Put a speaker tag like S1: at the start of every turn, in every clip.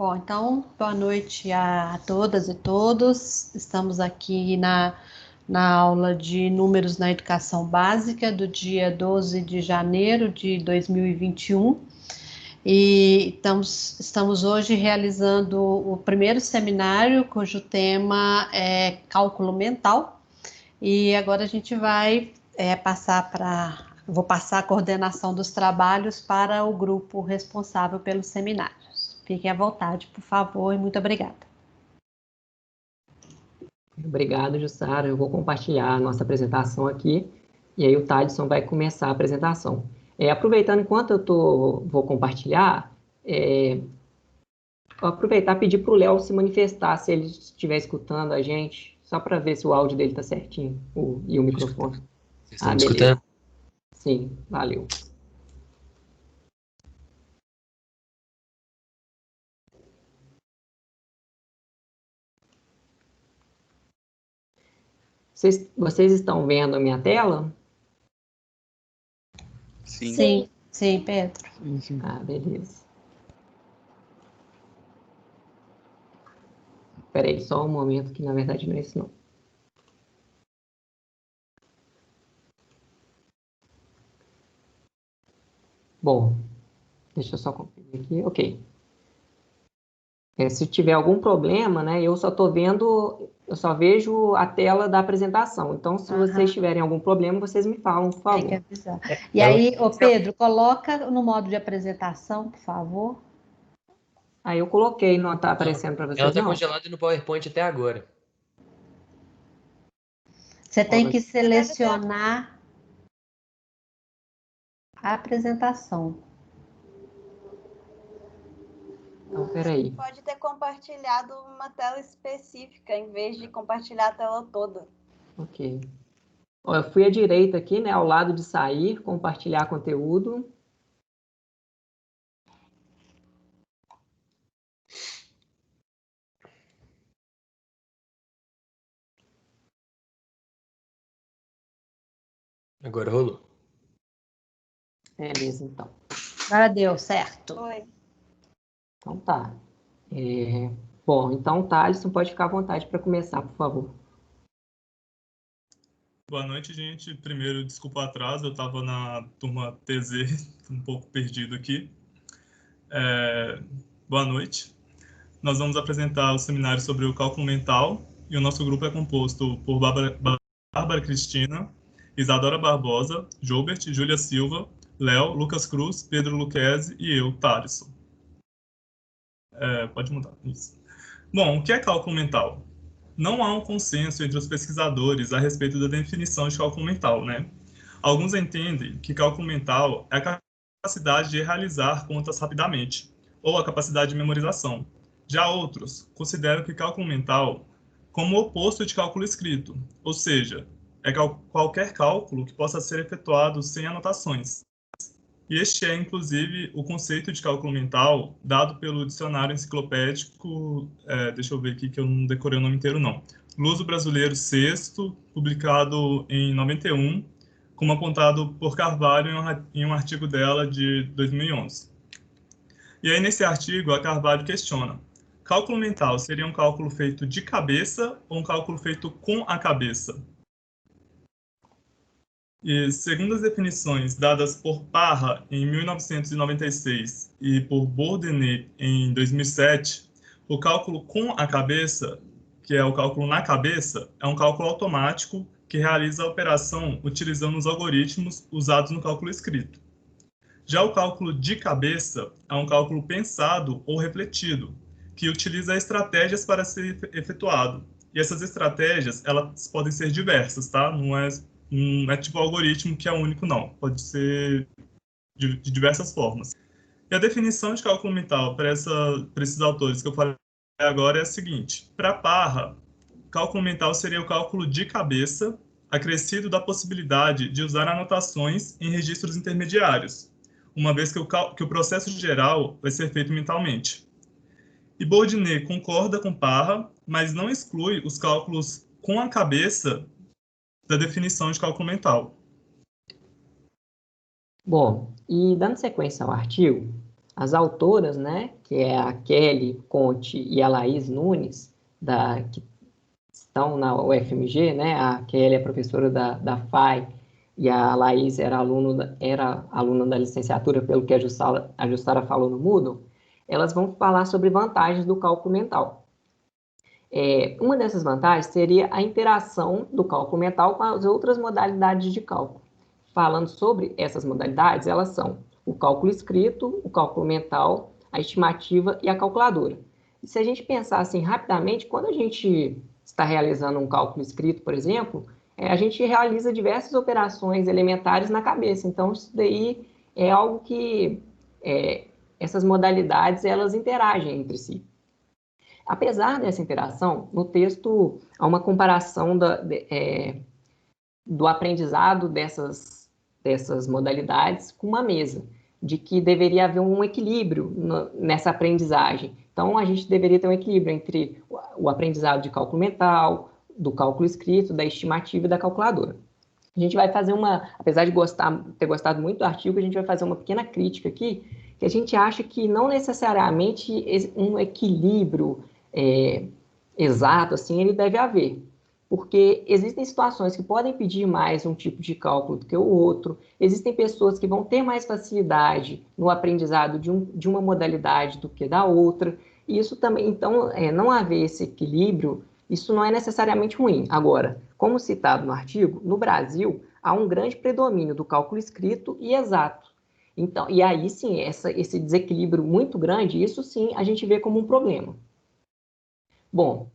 S1: Bom, então, boa noite a todas e todos. Estamos aqui na aula de Números na Educação Básica do dia 12 de janeiro de 2021. E estamos hoje realizando o primeiro seminário, cujo tema é Cálculo Mental. E agora a gente vai vou passar a coordenação dos trabalhos para o grupo responsável pelos seminários. Fiquem à vontade, por favor, e muito obrigada.
S2: Obrigado, Jussara. Eu vou compartilhar a nossa apresentação aqui, e aí o Thaleson vai começar a apresentação. Aproveitando, enquanto vou compartilhar, vou aproveitar e pedir para o Léo se manifestar, se ele estiver escutando a gente, só para ver se o áudio dele está certinho, e o microfone.
S3: Vocês estão me escutando?
S2: Sim, valeu. Vocês estão vendo a minha tela?
S1: Sim, Pedro.
S3: Sim.
S2: Ah, beleza. Espera aí, só um momento, que na verdade não é isso não. Bom, deixa eu só conferir aqui. Ok. Se tiver algum problema, né, eu só vejo a tela da apresentação. Então, se vocês tiverem algum problema, vocês me falam, por favor.
S1: Tem que avisar. E aí, Pedro, coloca no modo de apresentação, por favor.
S2: Aí eu coloquei, não está aparecendo para vocês,
S3: Ela está
S2: não?
S3: congelada no PowerPoint até agora.
S1: Você tem que selecionar a apresentação.
S2: Então, peraí.
S4: Pode ter compartilhado uma tela específica, em vez de compartilhar a tela toda.
S2: Ok. Ó, eu fui à direita aqui, né, ao lado de sair, compartilhar conteúdo.
S3: Agora rolou.
S2: Beleza, então.
S1: Agora deu certo.
S4: Oi.
S2: Então tá. Bom, então, Thaleson, pode ficar à vontade para começar, por favor.
S5: Boa noite, gente. Primeiro, desculpa o atraso, eu estava na turma TZ, um pouco perdido aqui. Boa noite. Nós vamos apresentar o seminário sobre o cálculo mental, e o nosso grupo é composto por Bárbara Cristina, Isadora Barbosa, Joubert, Júlia Silva, Léo, Lucas Cruz, Pedro Luquezzi e eu, Thaleson. Pode mudar isso. Bom, o que é cálculo mental? Não há um consenso entre os pesquisadores a respeito da definição de cálculo mental, né? Alguns entendem que cálculo mental é a capacidade de realizar contas rapidamente, ou a capacidade de memorização. Já outros consideram que cálculo mental como o oposto de cálculo escrito, ou seja, é qualquer cálculo que possa ser efetuado sem anotações. E este é, inclusive, o conceito de cálculo mental dado pelo dicionário enciclopédico, deixa eu ver aqui que eu não decorei o nome inteiro, não. Luso Brasileiro VI, publicado em 91, como apontado por Carvalho em um artigo dela de 2011. E aí, nesse artigo, a Carvalho questiona: cálculo mental seria um cálculo feito de cabeça ou um cálculo feito com a cabeça? E, segundo as definições dadas por Parra em 1996 e por Bourdieu em 2007, o cálculo com a cabeça, que é o cálculo na cabeça, é um cálculo automático que realiza a operação utilizando os algoritmos usados no cálculo escrito. Já o cálculo de cabeça é um cálculo pensado ou refletido, que utiliza estratégias para ser efetuado. E essas estratégias, elas podem ser diversas, tá? Não é tipo algoritmo que é único, não. Pode ser de diversas formas. E a definição de cálculo mental para esses autores que eu falei agora é a seguinte: para Parra, cálculo mental seria o cálculo de cabeça, acrescido da possibilidade de usar anotações em registros intermediários, uma vez que o processo geral vai ser feito mentalmente. E Bourdieu concorda com Parra, mas não exclui os cálculos com a cabeça da definição de cálculo mental.
S2: Bom, e dando sequência ao artigo, as autoras, né, que é a Kelly Conte e a Laís Nunes, que estão na UFMG, né, a Kelly é professora da FAI e a Laís era aluna da licenciatura, pelo que a Jussara falou no Moodle, elas vão falar sobre vantagens do cálculo mental. Uma dessas vantagens seria a interação do cálculo mental com as outras modalidades de cálculo. Falando sobre essas modalidades, elas são o cálculo escrito, o cálculo mental, a estimativa e a calculadora. E se a gente pensar assim rapidamente, quando a gente está realizando um cálculo escrito, por exemplo, a gente realiza diversas operações elementares na cabeça. Então, isso daí é algo que essas modalidades elas interagem entre si. Apesar dessa interação, no texto há uma comparação do aprendizado dessas modalidades com uma mesa, de que deveria haver um equilíbrio nessa aprendizagem. Então, a gente deveria ter um equilíbrio entre o aprendizado de cálculo mental, do cálculo escrito, da estimativa e da calculadora. A gente vai fazer apesar de ter gostado muito do artigo, a gente vai fazer uma pequena crítica aqui, que a gente acha que não necessariamente um equilíbrio exato, assim, ele deve haver. Porque existem situações que podem pedir mais um tipo de cálculo do que o outro, existem pessoas que vão ter mais facilidade no aprendizado de uma modalidade do que da outra, e isso também, então, não haver esse equilíbrio, isso não é necessariamente ruim. Agora, como citado no artigo, no Brasil, há um grande predomínio do cálculo escrito e exato. Então, e aí, sim, esse desequilíbrio muito grande, isso sim a gente vê como um problema. Bom,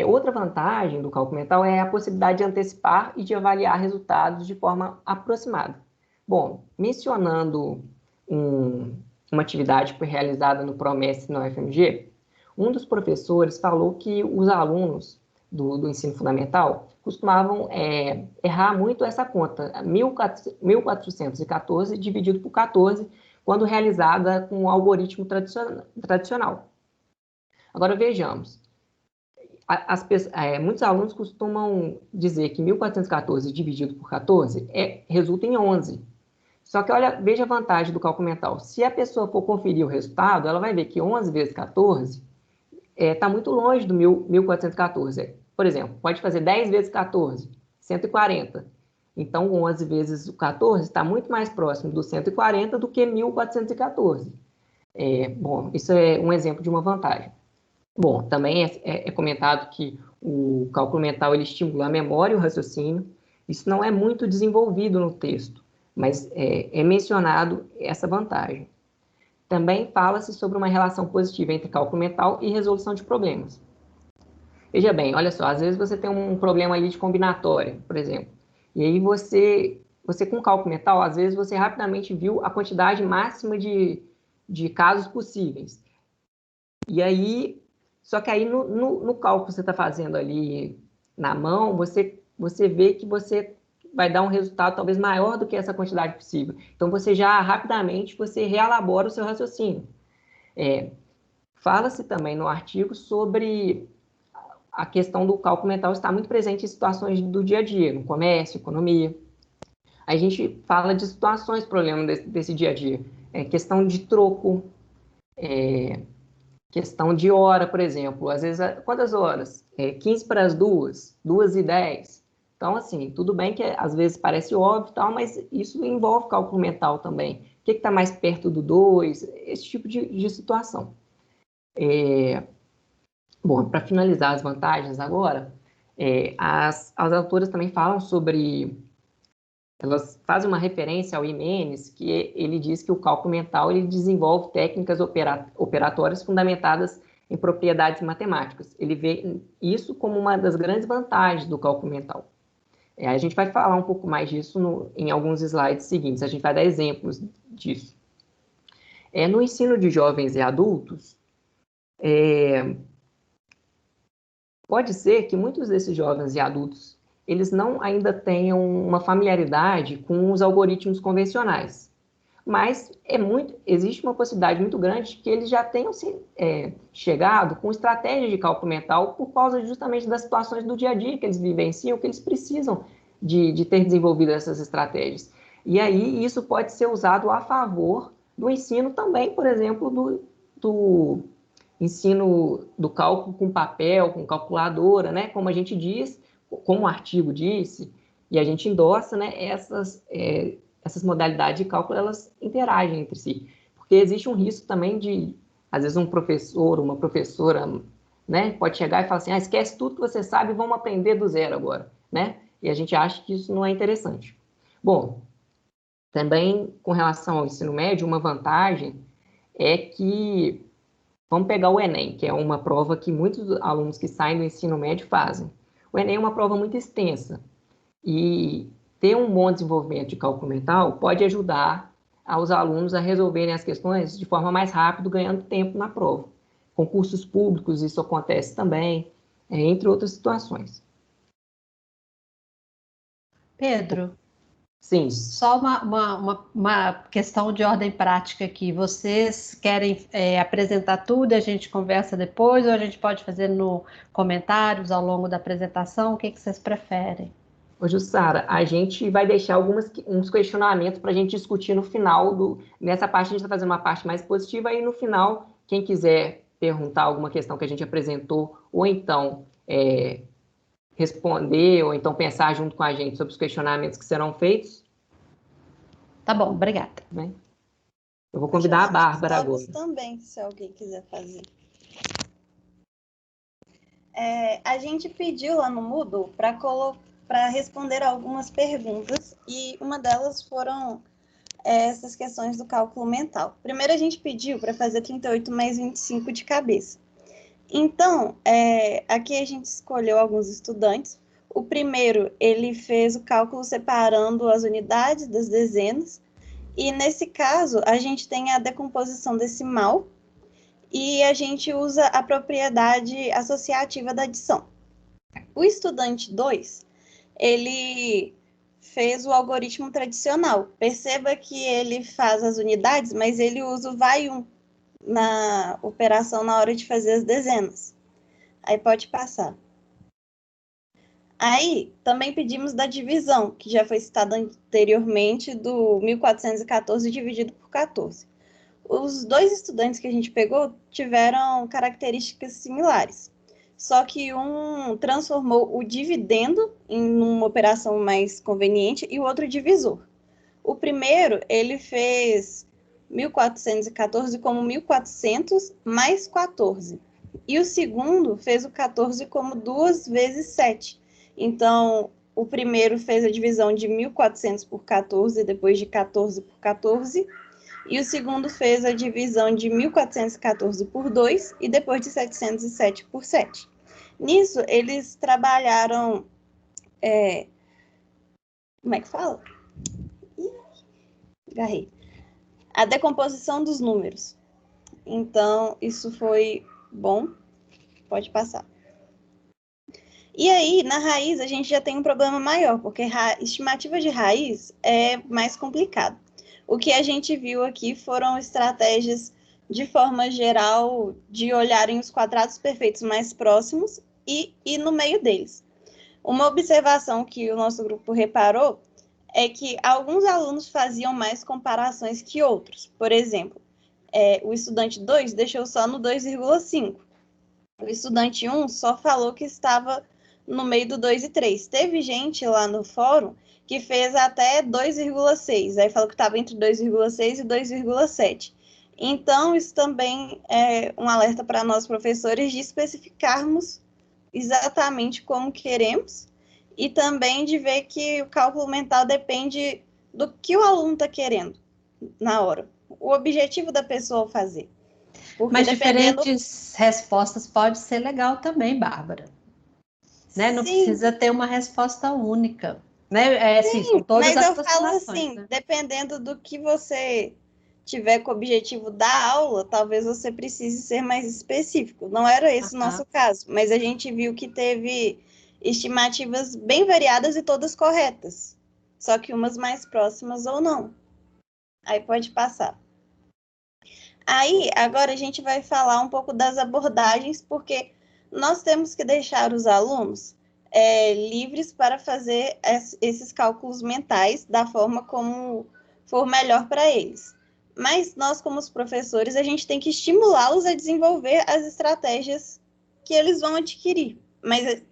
S2: outra vantagem do cálculo mental é a possibilidade de antecipar e de avaliar resultados de forma aproximada. Bom, mencionando uma atividade que foi realizada no Promestre na UFMG, um dos professores falou que os alunos do ensino fundamental costumavam errar muito essa conta, 1.414 dividido por 14, quando realizada com o algoritmo tradicional. Agora vejamos. Muitos alunos costumam dizer que 1.414 dividido por 14 resulta em 11. Só que veja a vantagem do cálculo mental. Se a pessoa for conferir o resultado, ela vai ver que 11 vezes 14 está muito longe do 1.414. Por exemplo, pode fazer 10 vezes 14, 140. Então, 11 vezes o 14 está muito mais próximo do 140 do que 1.414. Bom, isso é um exemplo de uma vantagem. Bom, também é comentado que o cálculo mental ele estimula a memória e o raciocínio. Isso não é muito desenvolvido no texto, mas é mencionado essa vantagem. Também fala-se sobre uma relação positiva entre cálculo mental e resolução de problemas. Veja bem, olha só, às vezes você tem um problema ali de combinatória, por exemplo, e aí você com cálculo mental, às vezes você rapidamente viu a quantidade máxima de casos possíveis. E aí, só que aí no cálculo que você está fazendo ali na mão, você vê que você vai dar um resultado talvez maior do que essa quantidade possível. Então, você já rapidamente reelabora o seu raciocínio. Fala-se também no artigo sobre a questão do cálculo mental estar muito presente em situações do dia a dia, no comércio, economia. A gente fala de situações, problema desse dia a dia. Questão de troco, questão de hora, por exemplo. Às vezes, quantas horas? 15 para as 2, 2h10. Então, assim, tudo bem que às vezes parece óbvio, tal, mas isso envolve cálculo mental também. O que está mais perto do 2? Esse tipo de situação. Bom, para finalizar as vantagens agora, as autoras também falam sobre... Elas fazem uma referência ao Jimenez, que ele diz que o cálculo mental ele desenvolve técnicas operatórias fundamentadas em propriedades matemáticas. Ele vê isso como uma das grandes vantagens do cálculo mental. A gente vai falar um pouco mais disso em alguns slides seguintes. A gente vai dar exemplos disso. No ensino de jovens e adultos, pode ser que muitos desses jovens e adultos eles não ainda tenham uma familiaridade com os algoritmos convencionais. Mas existe uma possibilidade muito grande de que eles já tenham chegado com estratégias de cálculo mental por causa justamente das situações do dia a dia que eles vivenciam, que eles precisam de ter desenvolvido essas estratégias. E aí isso pode ser usado a favor do ensino também, por exemplo, do ensino do cálculo com papel, com calculadora, né? Como a gente diz, como o artigo disse, e a gente endossa, né? Essas modalidades de cálculo, elas interagem entre si. Porque existe um risco também de, às vezes, um professor, uma professora, né? Pode chegar e falar assim, esquece tudo que você sabe e vamos aprender do zero agora, né? E a gente acha que isso não é interessante. Bom, também com relação ao ensino médio, uma vantagem é que, vamos pegar o Enem, que é uma prova que muitos alunos que saem do ensino médio fazem. O Enem é uma prova muito extensa e ter um bom desenvolvimento de cálculo mental pode ajudar aos alunos a resolverem as questões de forma mais rápida, ganhando tempo na prova. Concursos públicos, isso acontece também, entre outras situações.
S1: Pedro,
S2: Sim.
S1: só uma questão de ordem prática aqui. Vocês querem apresentar tudo e a gente conversa depois, ou a gente pode fazer no comentários ao longo da apresentação? O que vocês preferem?
S2: Ô, Jussara, a gente vai deixar uns questionamentos para a gente discutir no final. Nessa parte, a gente está fazendo uma parte mais positiva, e no final, quem quiser perguntar alguma questão que a gente apresentou, ou então responder, ou então pensar junto com a gente sobre os questionamentos que serão feitos.
S1: Tá bom, obrigada.
S2: Né? Eu vou convidar a Bárbara agora.
S4: Também, se alguém quiser fazer. A gente pediu lá no Moodle para responder algumas perguntas, e uma delas foram essas questões do cálculo mental. Primeiro, a gente pediu para fazer 38 mais 25 de cabeça. Então, aqui a gente escolheu alguns estudantes. O primeiro, ele fez o cálculo separando as unidades das dezenas, e nesse caso, a gente tem a decomposição decimal, e a gente usa a propriedade associativa da adição. O estudante 2, ele fez o algoritmo tradicional. Perceba que ele faz as unidades, mas ele usa o vai 1 na operação na hora de fazer as dezenas. Aí pode passar. Aí, também pedimos da divisão, que já foi citada anteriormente, do 1414 dividido por 14. Os dois estudantes que a gente pegou tiveram características similares, só que um transformou o dividendo em uma operação mais conveniente e o outro divisor. O primeiro, ele fez 1414 como 1400 mais 14. E o segundo fez o 14 como 2 vezes 7. Então, o primeiro fez a divisão de 1400 por 14, depois de 14 por 14. E o segundo fez a divisão de 1414 por 2 e depois de 707 por 7. Nisso, eles trabalharam... como é que fala? Agarrei. A decomposição dos números. Então, isso foi bom. Pode passar. E aí, na raiz, a gente já tem um problema maior, porque estimativa de raiz é mais complicado. O que a gente viu aqui foram estratégias, de forma geral, de olharem os quadrados perfeitos mais próximos e no meio deles. Uma observação que o nosso grupo reparou é que alguns alunos faziam mais comparações que outros. Por exemplo, o estudante 2 deixou só no 2,5. O estudante 1 só falou que estava no meio do 2 e 3. Teve gente lá no fórum que fez até 2,6. Aí falou que estava entre 2,6 e 2,7. Então, isso também é um alerta para nós, professores, de especificarmos exatamente como queremos, e também de ver que o cálculo mental depende do que o aluno está querendo na hora. O objetivo da pessoa fazer. Porque
S1: mas diferentes respostas pode ser legal também, Bárbara. Né? Não precisa ter uma resposta única. Né?
S4: Sim,
S1: são todas
S4: mas
S1: as
S4: eu falo assim, né? Dependendo do que você tiver com o objetivo da aula, talvez você precise ser mais específico. Não era esse o nosso caso, mas a gente viu que teve estimativas bem variadas e todas corretas, só que umas mais próximas ou não. Aí pode passar. Aí, agora a gente vai falar um pouco das abordagens, porque nós temos que deixar os alunos livres para fazer esses cálculos mentais da forma como for melhor para eles. Mas nós, como os professores, a gente tem que estimulá-los a desenvolver as estratégias que eles vão adquirir. Mas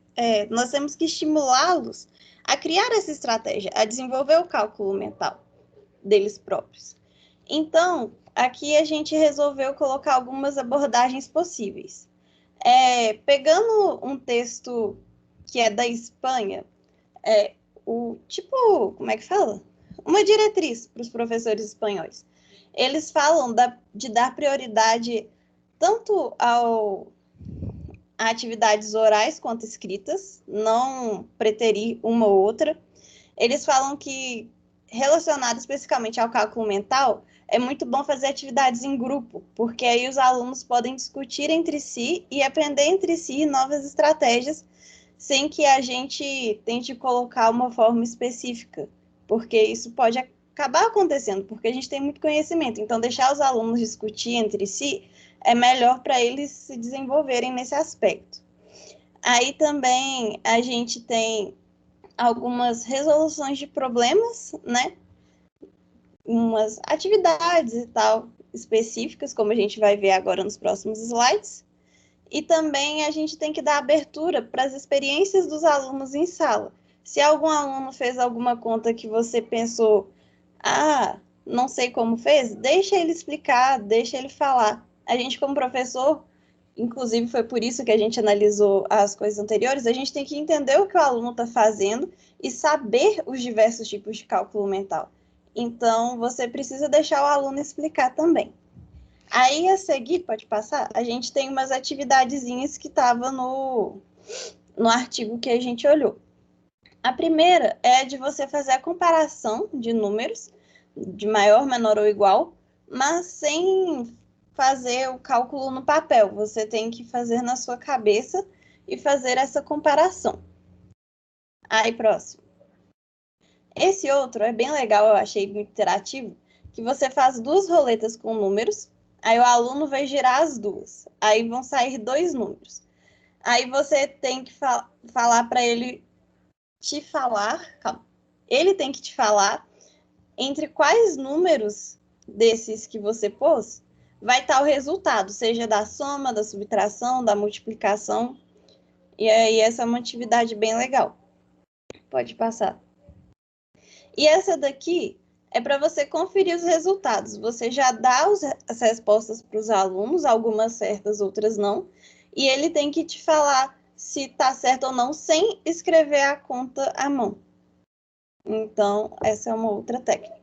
S4: nós temos que estimulá-los a criar essa estratégia, a desenvolver o cálculo mental deles próprios. Então, aqui a gente resolveu colocar algumas abordagens possíveis. Pegando um texto que é da Espanha, como é que fala? Uma diretriz para os professores espanhóis. Eles falam de dar prioridade tanto a atividades orais quanto escritas, não preterir uma ou outra. Eles falam que, relacionado especificamente ao cálculo mental, é muito bom fazer atividades em grupo, porque aí os alunos podem discutir entre si e aprender entre si novas estratégias, sem que a gente tente colocar uma forma específica, porque isso pode acabar acontecendo, porque a gente tem muito conhecimento. Então, deixar os alunos discutir entre si é melhor para eles se desenvolverem nesse aspecto. Aí também a gente tem algumas resoluções de problemas, né? Umas atividades e tal específicas, como a gente vai ver agora nos próximos slides. E também a gente tem que dar abertura para as experiências dos alunos em sala. Se algum aluno fez alguma conta que você pensou, não sei como fez, deixa ele explicar, deixa ele falar. A gente, como professor, inclusive foi por isso que a gente analisou as coisas anteriores, a gente tem que entender o que o aluno está fazendo e saber os diversos tipos de cálculo mental. Então, você precisa deixar o aluno explicar também. Aí, a seguir, pode passar, a gente tem umas atividadezinhas que estavam no artigo que a gente olhou. A primeira é de você fazer a comparação de números, de maior, menor ou igual, mas sem fazer o cálculo no papel. Você tem que fazer na sua cabeça e fazer essa comparação. Aí, próximo. Esse outro é bem legal, eu achei muito interativo, que você faz 2 roletas com números, aí o aluno vai girar as 2, aí vão sair 2 números. Aí você tem que falar para ele te falar, calma, ele tem que te falar entre quais números desses que você pôs vai estar o resultado, seja da soma, da subtração, da multiplicação. E aí essa é uma atividade bem legal. Pode passar. E essa daqui é para você conferir os resultados. Você já dá as respostas para os alunos, algumas certas, outras não, e ele tem que te falar se está certo ou não, sem escrever a conta à mão. Então, essa é uma outra técnica.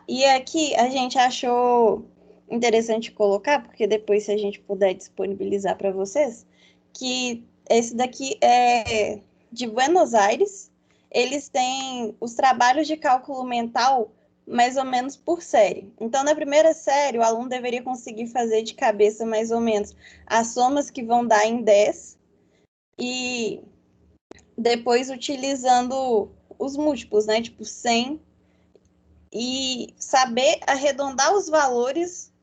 S4: E aqui a gente achou interessante colocar, porque depois, se a gente puder disponibilizar para vocês, que esse daqui é de Buenos Aires. Eles têm os trabalhos de cálculo mental mais ou menos por série. Então, na primeira série, o aluno deveria conseguir fazer de cabeça mais ou menos as somas que vão dar em 10 e depois utilizando os múltiplos, né? Tipo 100, e saber arredondar os valores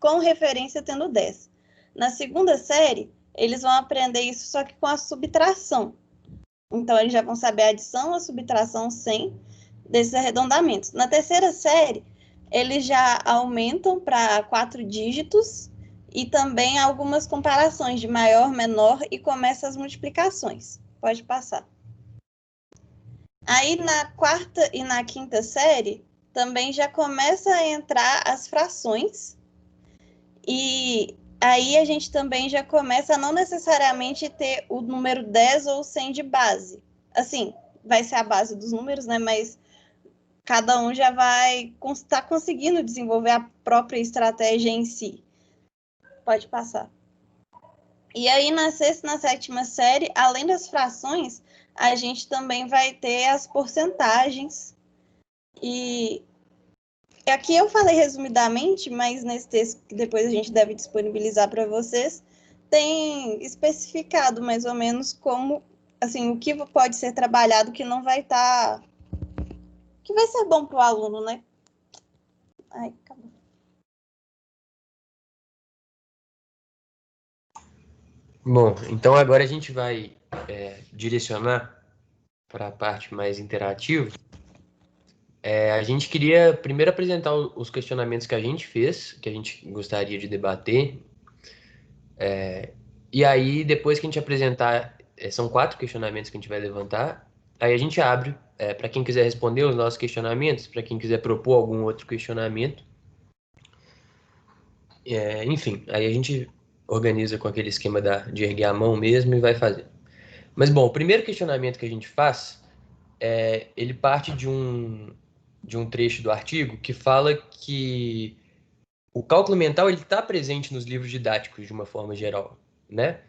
S4: com referência tendo 10. Na segunda série, eles vão aprender isso só que com a subtração. Então, eles já vão saber a adição, a subtração sem desses arredondamentos. Na terceira série, eles já aumentam para 4 dígitos e também algumas comparações de maior, menor e começa as multiplicações. Pode passar. Aí, na quarta e na quinta série, também já começa a entrar as frações e aí a gente também já começa a não necessariamente ter o número 10 ou 100 de base. Assim, vai ser a base dos números, né? Mas cada um já vai estar conseguindo desenvolver a própria estratégia em si. Pode passar. E aí, na sexta e na sétima série, além das frações, a gente também vai ter as porcentagens. E aqui eu falei resumidamente, mas nesse texto que depois a gente deve disponibilizar para vocês, tem especificado mais ou menos como, assim, o que pode ser trabalhado que não vai estar... que vai ser bom para o aluno, né? Ai, acabou.
S3: Bom, então agora a gente vai direcionar para a parte mais interativa. A gente queria primeiro apresentar os questionamentos que a gente fez, que a gente gostaria de debater. E aí, depois que a gente apresentar, são 4 questionamentos que a gente vai levantar, aí a gente abre para quem quiser responder os nossos questionamentos, para quem quiser propor algum outro questionamento. Enfim, aí a gente organiza com aquele esquema de erguer a mão mesmo e vai fazer. Mas, bom, o primeiro questionamento que a gente faz, ele parte de um trecho do artigo que fala que o cálculo mental está presente nos livros didáticos de uma forma geral, né?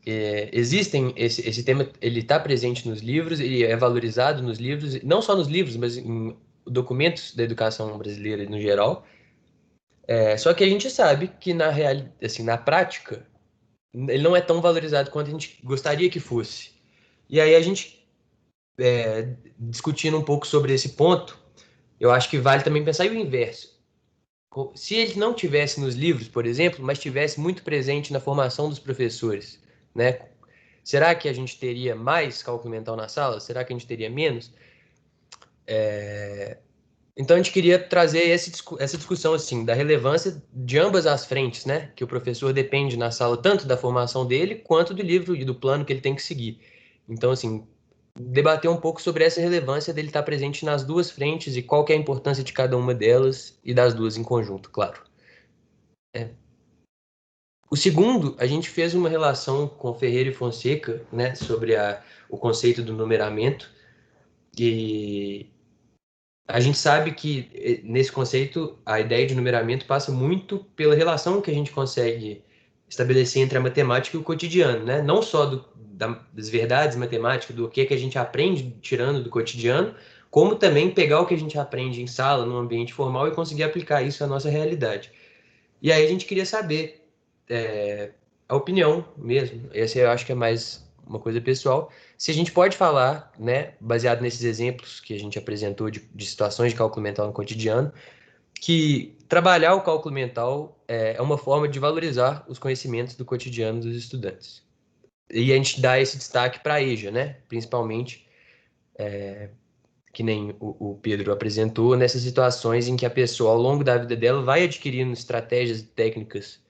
S3: Existem, esse tema, ele está presente nos livros, ele é valorizado nos livros, não só nos livros, mas em documentos da educação brasileira no geral. Só que a gente sabe que assim, na prática, ele não é tão valorizado quanto a gente gostaria que fosse. E aí a gente, discutindo um pouco sobre esse ponto, eu acho que vale também pensar o inverso. Se ele não tivesse nos livros, por exemplo, mas tivesse muito presente na formação dos professores, né? Será que a gente teria mais cálculo mental na sala? Será que a gente teria menos? Então a gente queria trazer essa discussão assim da relevância de ambas as frentes, né? Que o professor depende na sala tanto da formação dele quanto do livro e do plano que ele tem que seguir. Então assim, debater um pouco sobre essa relevância dele estar presente nas duas frentes e qual que é a importância de cada uma delas e das duas em conjunto, claro. O segundo, a gente fez uma relação com Ferreira e Fonseca, né, sobre o conceito do numeramento, e a gente sabe que nesse conceito a ideia de numeramento passa muito pela relação que a gente consegue estabelecer entre a matemática e o cotidiano, né? Não só das verdades matemáticas, do que a gente aprende tirando do cotidiano, como também pegar o que a gente aprende em sala, no ambiente formal e conseguir aplicar isso à nossa realidade. E aí a gente queria saber a opinião mesmo. Essa eu acho que é mais uma coisa pessoal. Se a gente pode falar, né, baseado nesses exemplos que a gente apresentou de situações de cálculo mental no cotidiano, que trabalhar o cálculo mental é uma forma de valorizar os conhecimentos do cotidiano dos estudantes. E a gente dá esse destaque para a EJA, né, principalmente, que nem o Pedro apresentou, nessas situações em que a pessoa, ao longo da vida dela, vai adquirindo estratégias e técnicas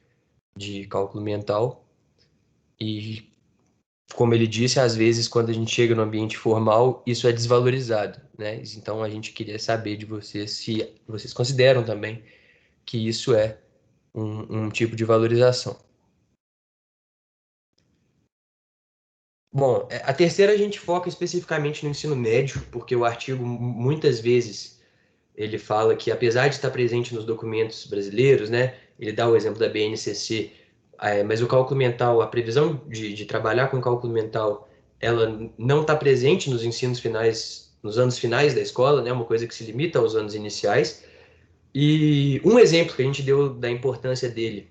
S3: de cálculo mental e, como ele disse, às vezes quando a gente chega no ambiente formal, isso é desvalorizado, né? Então a gente queria saber de vocês se vocês consideram também que isso é um tipo de valorização. Bom, a terceira a gente foca especificamente no ensino médio, porque o artigo muitas vezes ele fala que apesar de estar presente nos documentos brasileiros, né? Ele dá o exemplo da BNCC. Mas o cálculo mental, a previsão de trabalhar com cálculo mental, ela não está presente nos ensinos finais, nos anos finais da escola, né? Uma coisa que se limita aos anos iniciais. E um exemplo que a gente deu da importância dele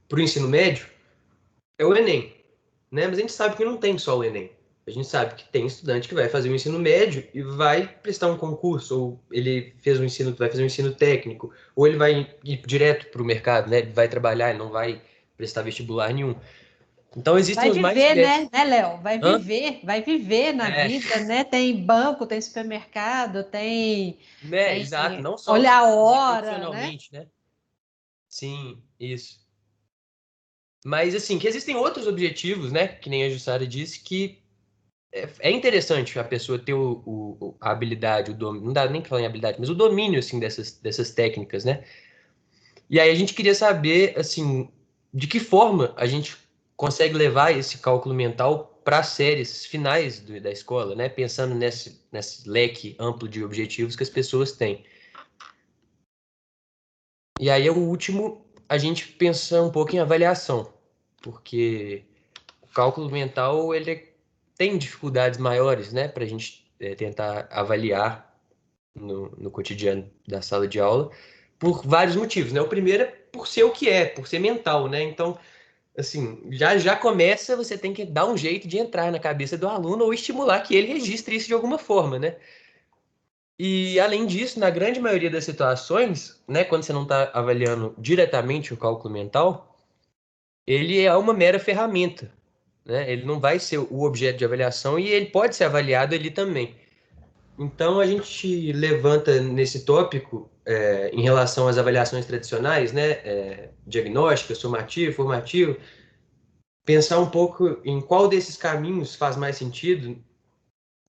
S3: para o ensino médio é o Enem, né? Mas a gente sabe que não tem só o Enem. A gente sabe que tem estudante que vai fazer o ensino médio e vai prestar um concurso, ou ele vai fazer um ensino técnico, ou ele vai ir direto para o mercado, né? Ele vai trabalhar, ele não vai prestar vestibular nenhum. Então existem
S1: Vai
S3: os mais
S1: viver,
S3: diversos.
S1: né, Léo?
S3: Hã?
S1: Vai viver na
S3: É,
S1: vida, né? Tem banco, tem supermercado, tem
S3: exato, não só se
S1: olhar a
S3: desenvolver
S1: hora, né?
S3: profissionalmente, né? Sim, isso. Mas assim, que existem outros objetivos, né? Que nem a Jussara disse, que é interessante a pessoa ter a habilidade, o domínio, não dá nem pra falar em habilidade, mas o domínio, assim, dessas técnicas, né? E aí a gente queria saber, assim, de que forma a gente consegue levar esse cálculo mental para as séries finais da escola, né? Pensando nesse leque amplo de objetivos que as pessoas têm. E aí, o último, a gente pensa um pouco em avaliação, porque o cálculo mental, ele tem dificuldades maiores, né? Para a gente tentar avaliar no cotidiano da sala de aula, por vários motivos, né? O primeiro é por ser o que é, por ser mental, né? Então, assim, já começa, você tem que dar um jeito de entrar na cabeça do aluno ou estimular que ele registre isso de alguma forma, né? E, além disso, na grande maioria das situações, né, quando você não está avaliando diretamente o cálculo mental, ele é uma mera ferramenta, né? Ele não vai ser o objeto de avaliação e ele pode ser avaliado ali também. Então, a gente levanta nesse tópico, em relação às avaliações tradicionais, né, diagnóstica, sumativo, formativo, pensar um pouco em qual desses caminhos faz mais sentido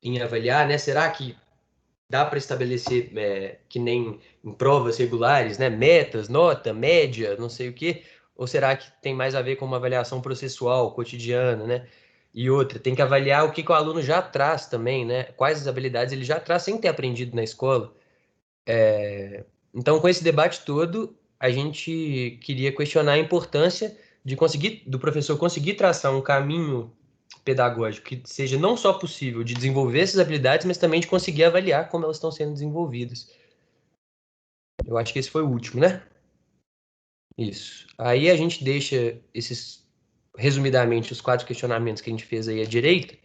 S3: em avaliar, né? Será que dá para estabelecer, que nem em provas regulares, né, metas, nota, média, não sei o quê? Ou será que tem mais a ver com uma avaliação processual, cotidiana, né? E outra, tem que avaliar o que que o aluno já traz também, né? Quais as habilidades ele já traz sem ter aprendido na escola. Então, com esse debate todo, a gente queria questionar a importância de conseguir, do professor conseguir traçar um caminho pedagógico que seja não só possível de desenvolver essas habilidades, mas também de conseguir avaliar como elas estão sendo desenvolvidas. Eu acho que esse foi o último, né? Isso. Aí a gente deixa esses, resumidamente, os 4 questionamentos que a gente fez aí à direita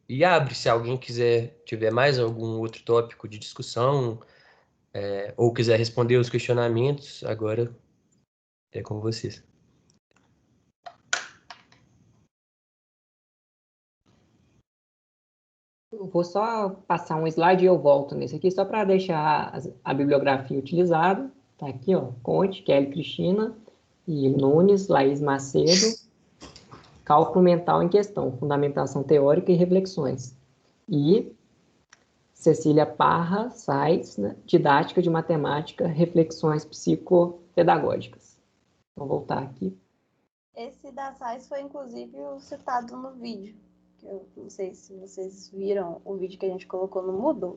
S3: e abre, se alguém quiser, tiver mais algum outro tópico de discussão, ou quiser responder os questionamentos, agora é com vocês.
S2: Eu vou só passar um slide e eu volto nesse aqui, só para deixar a bibliografia utilizada. Tá aqui, ó, Conte, Kelly Cristina, e Nunes, Laís Macedo, Cálculo Mental em Questão, Fundamentação Teórica e Reflexões. E Cecília Parra Sais, né, Didática de Matemática, Reflexões Psicopedagógicas. Vou voltar aqui.
S4: Esse da SAIS foi, inclusive, o citado no vídeo. Eu não sei se vocês viram o vídeo que a gente colocou no Moodle.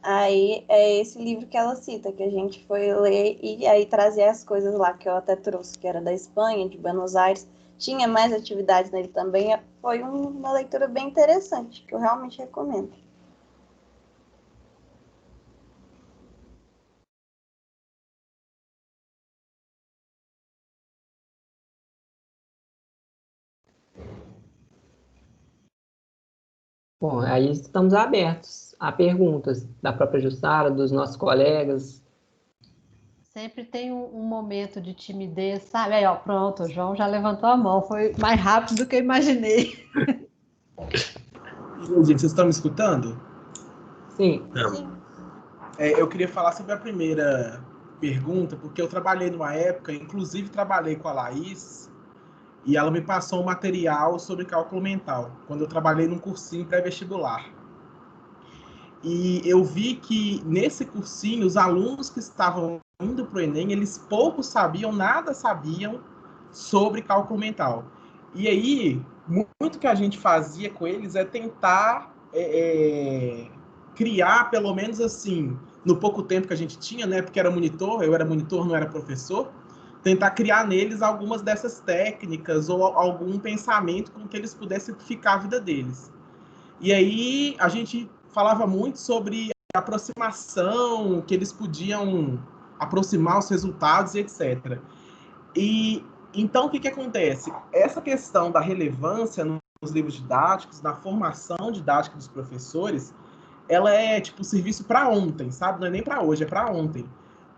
S4: Aí é esse livro que ela cita, que a gente foi ler e aí trazia as coisas lá que eu até trouxe, que era da Espanha, de Buenos Aires. Tinha mais atividades nele também. Foi uma leitura bem interessante, que eu realmente recomendo.
S2: Bom, aí estamos abertos a perguntas da própria Jussara, dos nossos colegas.
S1: Sempre tem um momento de timidez, sabe? Aí, ó, pronto, o João já levantou a mão. Foi mais rápido do que eu imaginei.
S6: Gente, vocês estão me escutando?
S2: Sim.
S4: Sim.
S6: Eu queria falar sobre a primeira pergunta, porque eu trabalhei numa época, inclusive trabalhei com a Laís, e ela me passou um material sobre cálculo mental, quando eu trabalhei num cursinho pré-vestibular. E eu vi que nesse cursinho, os alunos que estavam indo para o Enem, eles pouco sabiam, nada sabiam sobre cálculo mental. E aí, muito que a gente fazia com eles é tentar criar, pelo menos assim, no pouco tempo que a gente tinha, né? Porque era monitor, eu era monitor, não era professor, tentar criar neles algumas dessas técnicas ou algum pensamento com que eles pudessem simplificar a vida deles. E aí a gente falava muito sobre a aproximação, que eles podiam aproximar os resultados e etc. E então o que acontece? Essa questão da relevância nos livros didáticos, na formação didática dos professores, ela é tipo serviço para ontem, sabe? Não é nem para hoje, é para ontem.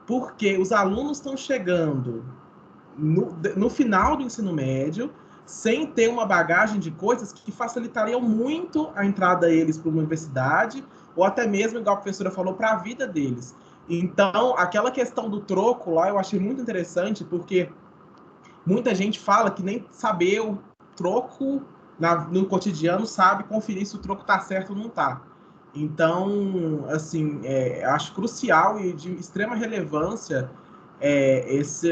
S6: Porque os alunos estão chegando no final do ensino médio sem ter uma bagagem de coisas que facilitariam muito a entrada deles para uma universidade, ou até mesmo, igual a professora falou, para a vida deles. Então, aquela questão do troco lá eu achei muito interessante, porque muita gente fala que nem saber o troco no cotidiano sabe conferir se o troco está certo ou não está. Então, assim, acho crucial e de extrema relevância esse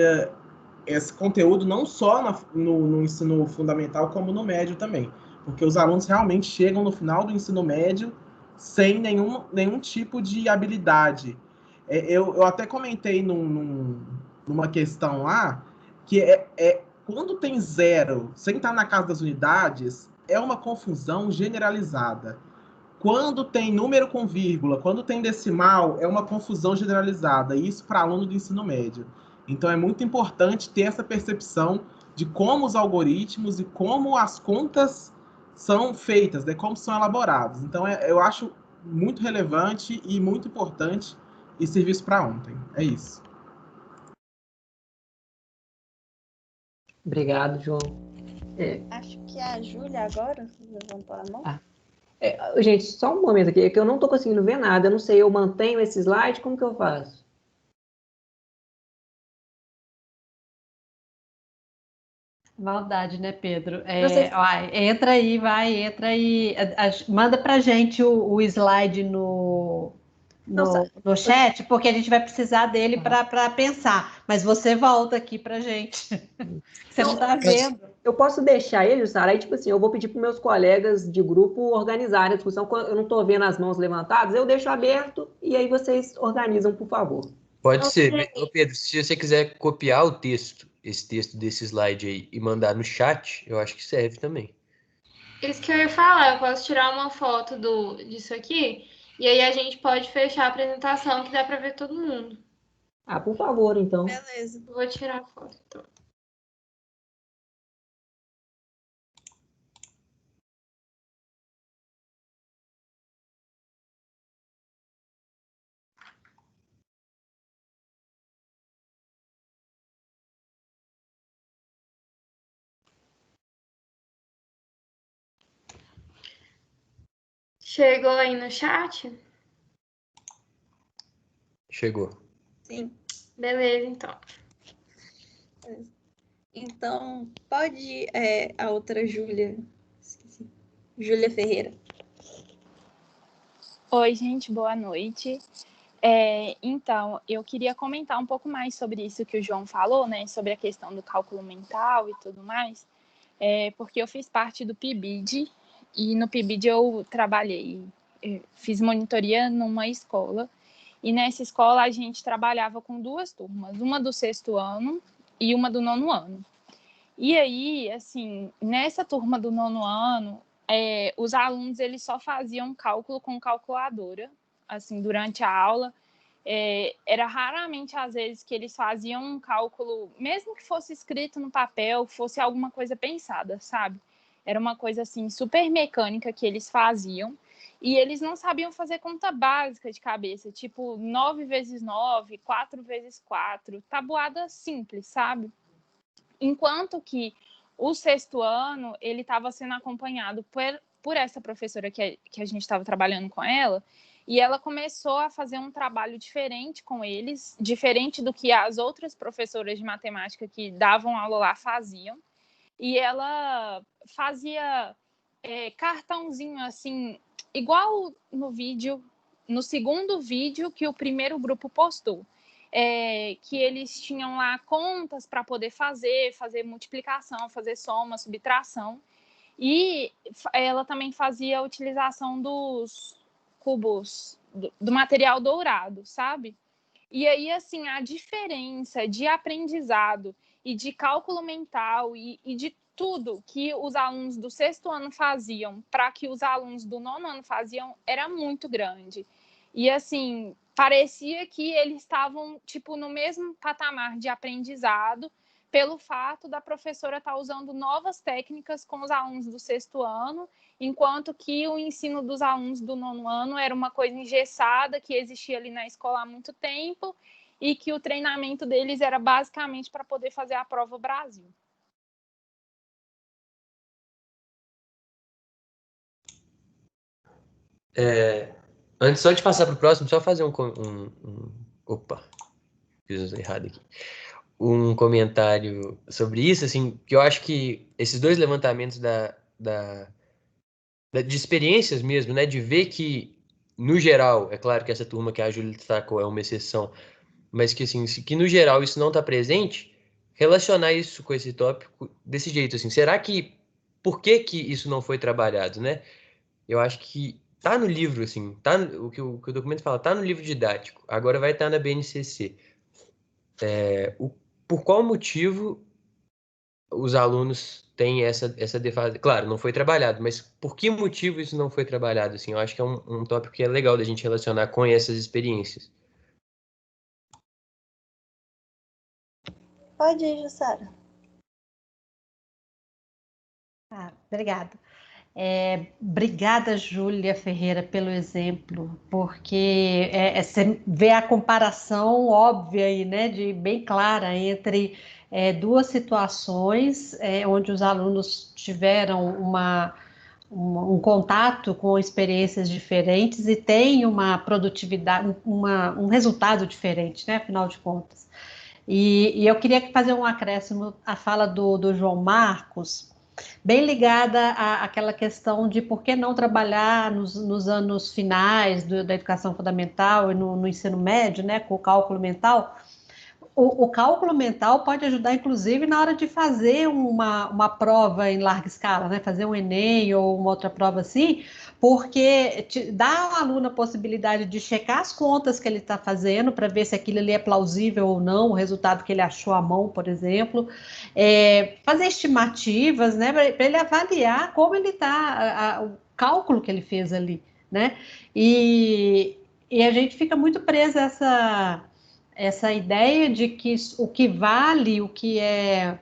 S6: conteúdo não só no ensino fundamental, como no médio também. Porque os alunos realmente chegam no final do ensino médio sem nenhum tipo de habilidade. Eu até comentei numa questão lá, que quando tem zero, sem estar na casa das unidades, é uma confusão generalizada. Quando tem número com vírgula, quando tem decimal, é uma confusão generalizada. E isso para aluno do ensino médio. Então é muito importante ter essa percepção de como os algoritmos e como as contas são feitas, né? Como são elaboradas. Então eu acho muito relevante e muito importante e serviço para ontem. É isso.
S2: Obrigado, João.
S4: Acho que a Júlia agora levantou a mão.
S2: Gente, só um momento aqui, é que eu não estou conseguindo ver nada. Eu não sei, eu mantenho esse slide, como que eu faço?
S1: Maldade, né, Pedro?
S4: Você-
S1: Entra aí, entra aí. Manda pra gente o slide
S4: Nossa,
S1: no chat, porque a gente vai precisar dele para pensar. Mas você volta aqui pra gente. Você não está vendo.
S2: Eu posso deixar ele, Sara, aí tipo assim, eu vou pedir para meus colegas de grupo organizarem a discussão, quando eu não estou vendo as mãos levantadas, eu deixo aberto e aí vocês organizam, por favor.
S3: Pode ser. Ô, Pedro, se você quiser copiar o texto, esse texto desse slide aí, e mandar no chat, eu acho que serve também.
S7: Isso que eu ia falar, eu posso tirar uma foto disso aqui, e aí a gente pode fechar a apresentação que dá para ver todo mundo.
S2: Ah, por favor, então.
S4: beleza.
S7: Vou tirar a foto, então. Chegou aí no chat?
S3: Chegou.
S4: Sim.
S7: Beleza, então.
S4: Então, pode a outra Júlia. Esqueci. Júlia Ferreira.
S8: Oi, gente, boa noite. Então, eu queria comentar um pouco mais sobre isso que o João falou, né? Sobre a questão do cálculo mental e tudo mais. Porque eu fiz parte do PIBID e no PIBID eu trabalhei, fiz monitoria numa escola. E nessa escola a gente trabalhava com 2 turmas, uma do 6º ano e uma do 9º ano. E aí, assim, nessa turma do 9º ano, os alunos eles só faziam cálculo com calculadora, assim, durante a aula. Era raramente, às vezes, que eles faziam um cálculo, mesmo que fosse escrito no papel, fosse alguma coisa pensada, sabe? Era uma coisa, assim, super mecânica que eles faziam. E eles não sabiam fazer conta básica de cabeça, tipo 9 vezes 9, 4 vezes 4, tabuada simples, sabe? Enquanto que o 6º ano, ele estava sendo acompanhado por essa professora que a gente estava trabalhando com ela, e ela começou a fazer um trabalho diferente com eles, diferente do que as outras professoras de matemática que davam aula lá faziam, e ela fazia cartãozinho assim, igual no vídeo, no 2º vídeo que o primeiro grupo postou. Que eles tinham lá contas para poder fazer multiplicação, fazer soma, subtração. E ela também fazia a utilização dos cubos, do material dourado, sabe? E aí, assim, a diferença de aprendizado e de cálculo mental e de tudo que os alunos do 6º ano faziam para que os alunos do 9º ano faziam era muito grande. E, assim, parecia que eles estavam, tipo, no mesmo patamar de aprendizado pelo fato da professora estar usando novas técnicas com os alunos do 6º ano, enquanto que o ensino dos alunos do 9º ano era uma coisa engessada que existia ali na escola há muito tempo e que o treinamento deles era basicamente para poder fazer a prova Brasil.
S3: Antes só de passar para o próximo, só fazer opa, fiz errado aqui. Um comentário sobre isso, assim, que eu acho que esses 2 levantamentos de experiências mesmo, né, de ver que, no geral, é claro que essa turma que a Júlia destacou é uma exceção, mas que, assim, que no geral isso não está presente, relacionar isso com esse tópico desse jeito, assim, será que, por que que isso não foi trabalhado, né? Eu acho que tá no livro, assim, o que o documento fala, tá no livro didático, agora vai estar na BNCC. Por qual motivo os alunos têm essa defasagem? Claro, não foi trabalhado, mas por que motivo isso não foi trabalhado? Assim, eu acho que é um tópico que é legal da gente relacionar com essas experiências.
S4: Pode ir, Jussara.
S1: Obrigada. Obrigada, Júlia Ferreira, pelo exemplo, porque você vê a comparação óbvia aí, né, bem clara entre 2 situações onde os alunos tiveram um contato com experiências diferentes e tem uma produtividade, um resultado diferente, né, afinal de contas. E eu queria fazer um acréscimo à fala do João Marcos, bem ligada àquela questão de por que não trabalhar nos anos finais da educação fundamental e no ensino médio, né, com o cálculo mental. O cálculo mental pode ajudar, inclusive, na hora de fazer uma prova em larga escala, né? Fazer um Enem ou uma outra prova assim, porque dá ao aluno a possibilidade de checar as contas que ele está fazendo para ver se aquilo ali é plausível ou não, o resultado que ele achou à mão, por exemplo. Fazer estimativas, né? Para ele avaliar como ele está, o cálculo que ele fez ali, né? E a gente fica muito preso a essa ideia de que o que vale, o que é,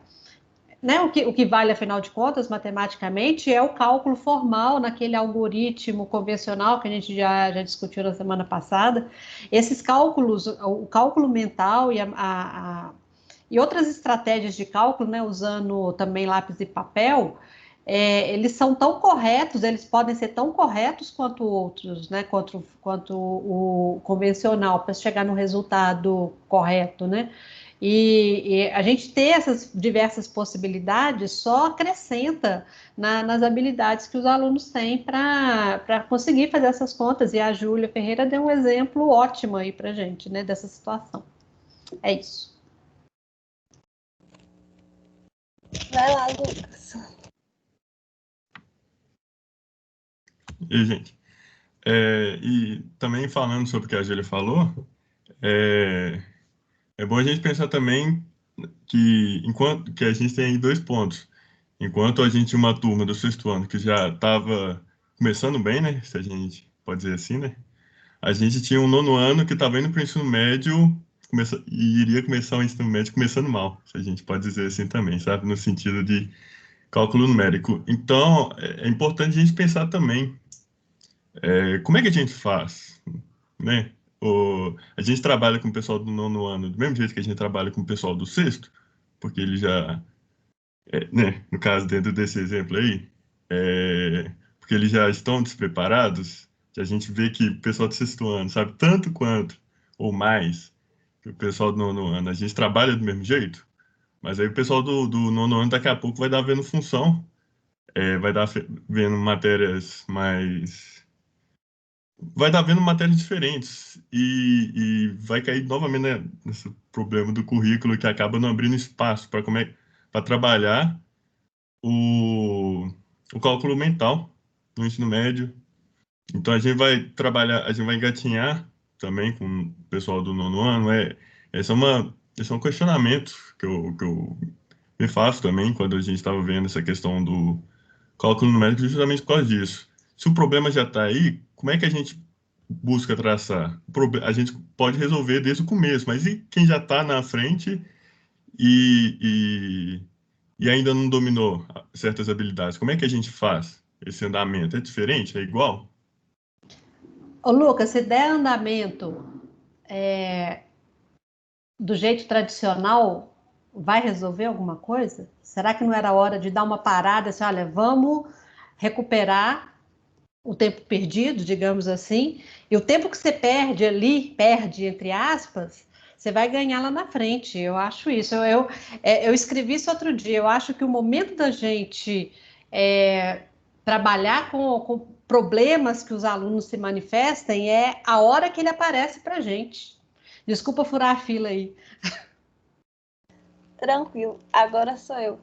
S1: né, o que vale, afinal de contas, matematicamente, é o cálculo formal naquele algoritmo convencional que a gente já discutiu na semana passada. Esses cálculos, o cálculo mental e outras estratégias de cálculo, né, usando também lápis e papel, eles são tão corretos, eles podem ser tão corretos quanto outros, né, quanto o convencional, para chegar no resultado correto, né? E a gente ter essas diversas possibilidades só acrescenta nas habilidades que os alunos têm para conseguir fazer essas contas. E a Júlia Ferreira deu um exemplo ótimo aí para a gente, né, dessa situação. É isso.
S4: Vai lá, Lucas.
S9: E, gente, e também falando sobre o que a Júlia falou, é bom a gente pensar também que enquanto que a gente tem aí 2 pontos. Enquanto a gente tinha uma turma do 6º ano que já estava começando bem, né? Se a gente pode dizer assim, né? A gente tinha um 9º ano que estava indo para o ensino médio e iria começar o ensino médio começando mal, se a gente pode dizer assim também, sabe? No sentido de cálculo numérico. Então, é importante a gente pensar também como é que a gente faz, né? A gente trabalha com o pessoal do 9º ano do mesmo jeito que a gente trabalha com o pessoal do 6º, porque ele já, né? No caso, dentro desse exemplo aí, porque eles já estão despreparados, que a gente vê que o pessoal do 6º ano sabe tanto quanto, ou mais, que o pessoal do 9º ano. A gente trabalha do mesmo jeito, mas aí o pessoal do 9º ano daqui a pouco vai dar vendo função, vai dar vendo matérias mais... Vai dar vendo matérias diferentes e vai cair novamente, né, nesse problema do currículo que acaba não abrindo espaço para trabalhar o cálculo mental no ensino médio. Então a gente vai trabalhar, a gente vai engatinhar também com o pessoal do 9º ano. Esse é um questionamento que eu me faço também quando a gente estava vendo essa questão do cálculo numérico, justamente por causa disso. Se o problema já está aí, como é que a gente busca traçar? A gente pode resolver desde o começo, mas e quem já está na frente e ainda não dominou certas habilidades? Como é que a gente faz esse andamento? É diferente? É igual?
S1: Ô, Lucas, se der andamento do jeito tradicional, vai resolver alguma coisa? Será que não era hora de dar uma parada, assim, olha, vamos recuperar o tempo perdido, digamos assim, e o tempo que você perde ali, perde entre aspas, você vai ganhar lá na frente. Eu acho isso. Eu escrevi isso outro dia. Eu acho que o momento da gente trabalhar com problemas que os alunos se manifestem é a hora que ele aparece para a gente. Desculpa furar a fila aí.
S4: Tranquilo, agora sou eu.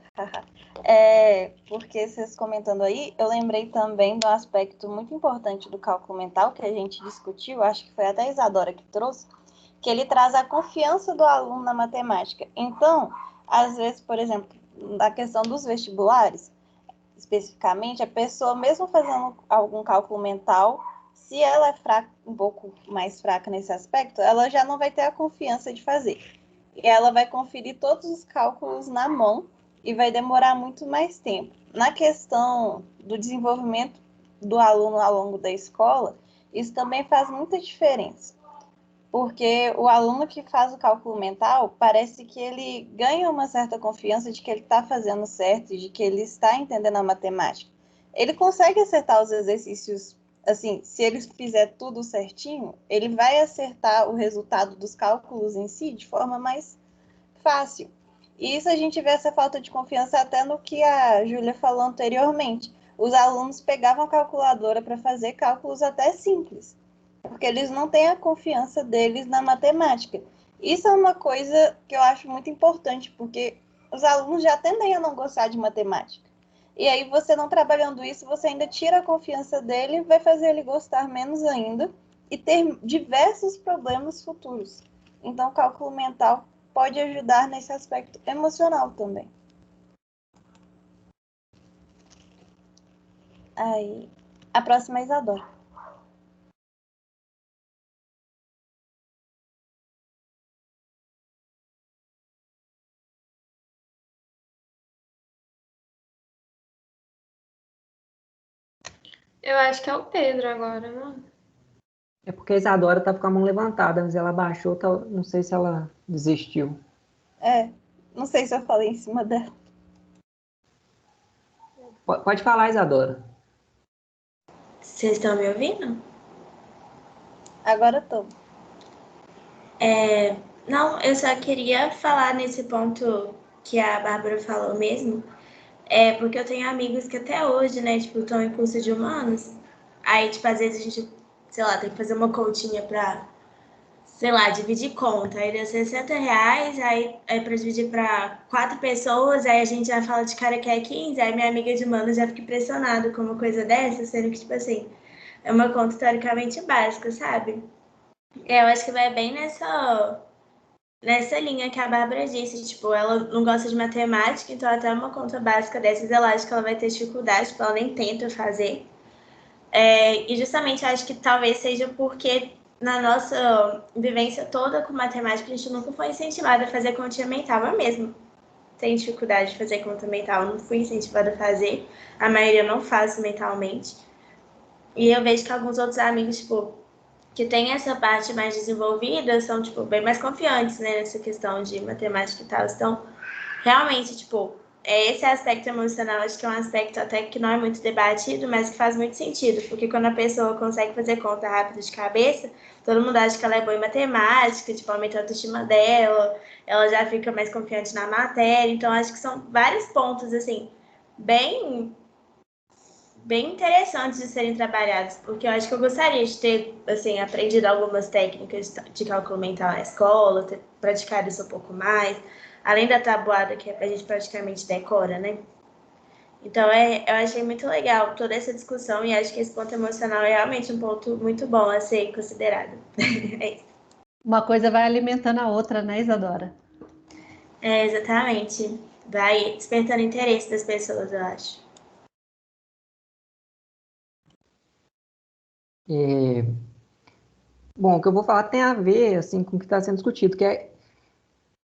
S4: Porque vocês comentando aí, eu lembrei também de um aspecto muito importante do cálculo mental que a gente discutiu, acho que foi até a Isadora que trouxe, que ele traz a confiança do aluno na matemática. Então, às vezes, por exemplo, na questão dos vestibulares, especificamente, a pessoa, mesmo fazendo algum cálculo mental, se ela é um pouco mais fraca nesse aspecto, ela já não vai ter a confiança de fazer. E ela vai conferir todos os cálculos na mão e vai demorar muito mais tempo. Na questão do desenvolvimento do aluno ao longo da escola, isso também faz muita diferença. Porque o aluno que faz o cálculo mental, parece que ele ganha uma certa confiança de que ele está fazendo certo e de que ele está entendendo a matemática. ele consegue acertar os exercícios, assim, se ele fizer tudo certinho, ele vai acertar o resultado dos cálculos em si de forma mais fácil. E isso a gente vê essa falta de confiança até no que a Júlia falou anteriormente. Os alunos pegavam a calculadora para fazer cálculos até simples, porque eles não têm a confiança deles na matemática. Isso é uma coisa que eu acho muito importante, porque os alunos já tendem a não gostar de matemática. E aí, você não trabalhando isso, você ainda tira a confiança dele, vai fazer ele gostar menos ainda e ter diversos problemas futuros. Então, o cálculo mental pode ajudar nesse aspecto emocional também. Aí, a próxima é Isadora.
S7: Eu acho que é o Pedro agora, não?
S2: É porque a Isadora tá com a mão levantada, mas ela baixou, não sei se ela desistiu.
S4: Não sei se eu falei em cima dela.
S2: Pode falar, Isadora.
S10: Vocês estão me ouvindo?
S4: Agora tô.
S10: Não, eu só queria falar nesse ponto que a Bárbara falou mesmo, porque eu tenho amigos que até hoje, né, tipo, estão em curso de humanos, aí, tipo, às vezes a gente, sei lá, tem que fazer uma continha pra, sei lá, dividir conta, aí deu R$60, aí pra dividir pra 4 pessoas, aí a gente já fala de cara que é 15, aí minha amiga de humanos já fica impressionada com uma coisa dessa, sendo que, tipo assim, é uma conta teoricamente básica, sabe? Eu acho que vai bem nessa linha que a Bárbara disse, tipo, ela não gosta de matemática, então até uma conta básica dessas, ela acha que ela vai ter dificuldade, tipo, ela nem tenta fazer. E justamente acho que talvez seja porque na nossa vivência toda com matemática, a gente nunca foi incentivada a fazer continha mental. Eu mesmo tenho dificuldade de fazer conta mental, eu não fui incentivada a fazer, a maioria não faz mentalmente. E eu vejo que alguns outros amigos, tipo, que tem essa parte mais desenvolvida, são, tipo, bem mais confiantes, né, nessa questão de matemática e tal. Então, realmente, tipo, esse aspecto emocional, acho que é um aspecto até que não é muito debatido, mas que faz muito sentido, porque quando a pessoa consegue fazer conta rápido de cabeça, todo mundo acha que ela é boa em matemática, tipo, aumenta a autoestima dela, ela já fica mais confiante na matéria. Então, acho que são vários pontos, assim, bem interessantes de serem trabalhados, porque eu acho que eu gostaria de ter, assim, aprendido algumas técnicas de cálculo mental na escola, ter praticado isso um pouco mais, além da tabuada que a gente praticamente decora, né? Então, eu achei muito legal toda essa discussão e acho que esse ponto emocional é realmente um ponto muito bom a ser considerado. É isso.
S1: Uma coisa vai alimentando a outra, né, Isadora?
S10: Exatamente. Vai despertando interesse das pessoas, eu acho.
S2: Bom, o que eu vou falar tem a ver assim, com o que está sendo discutido, que é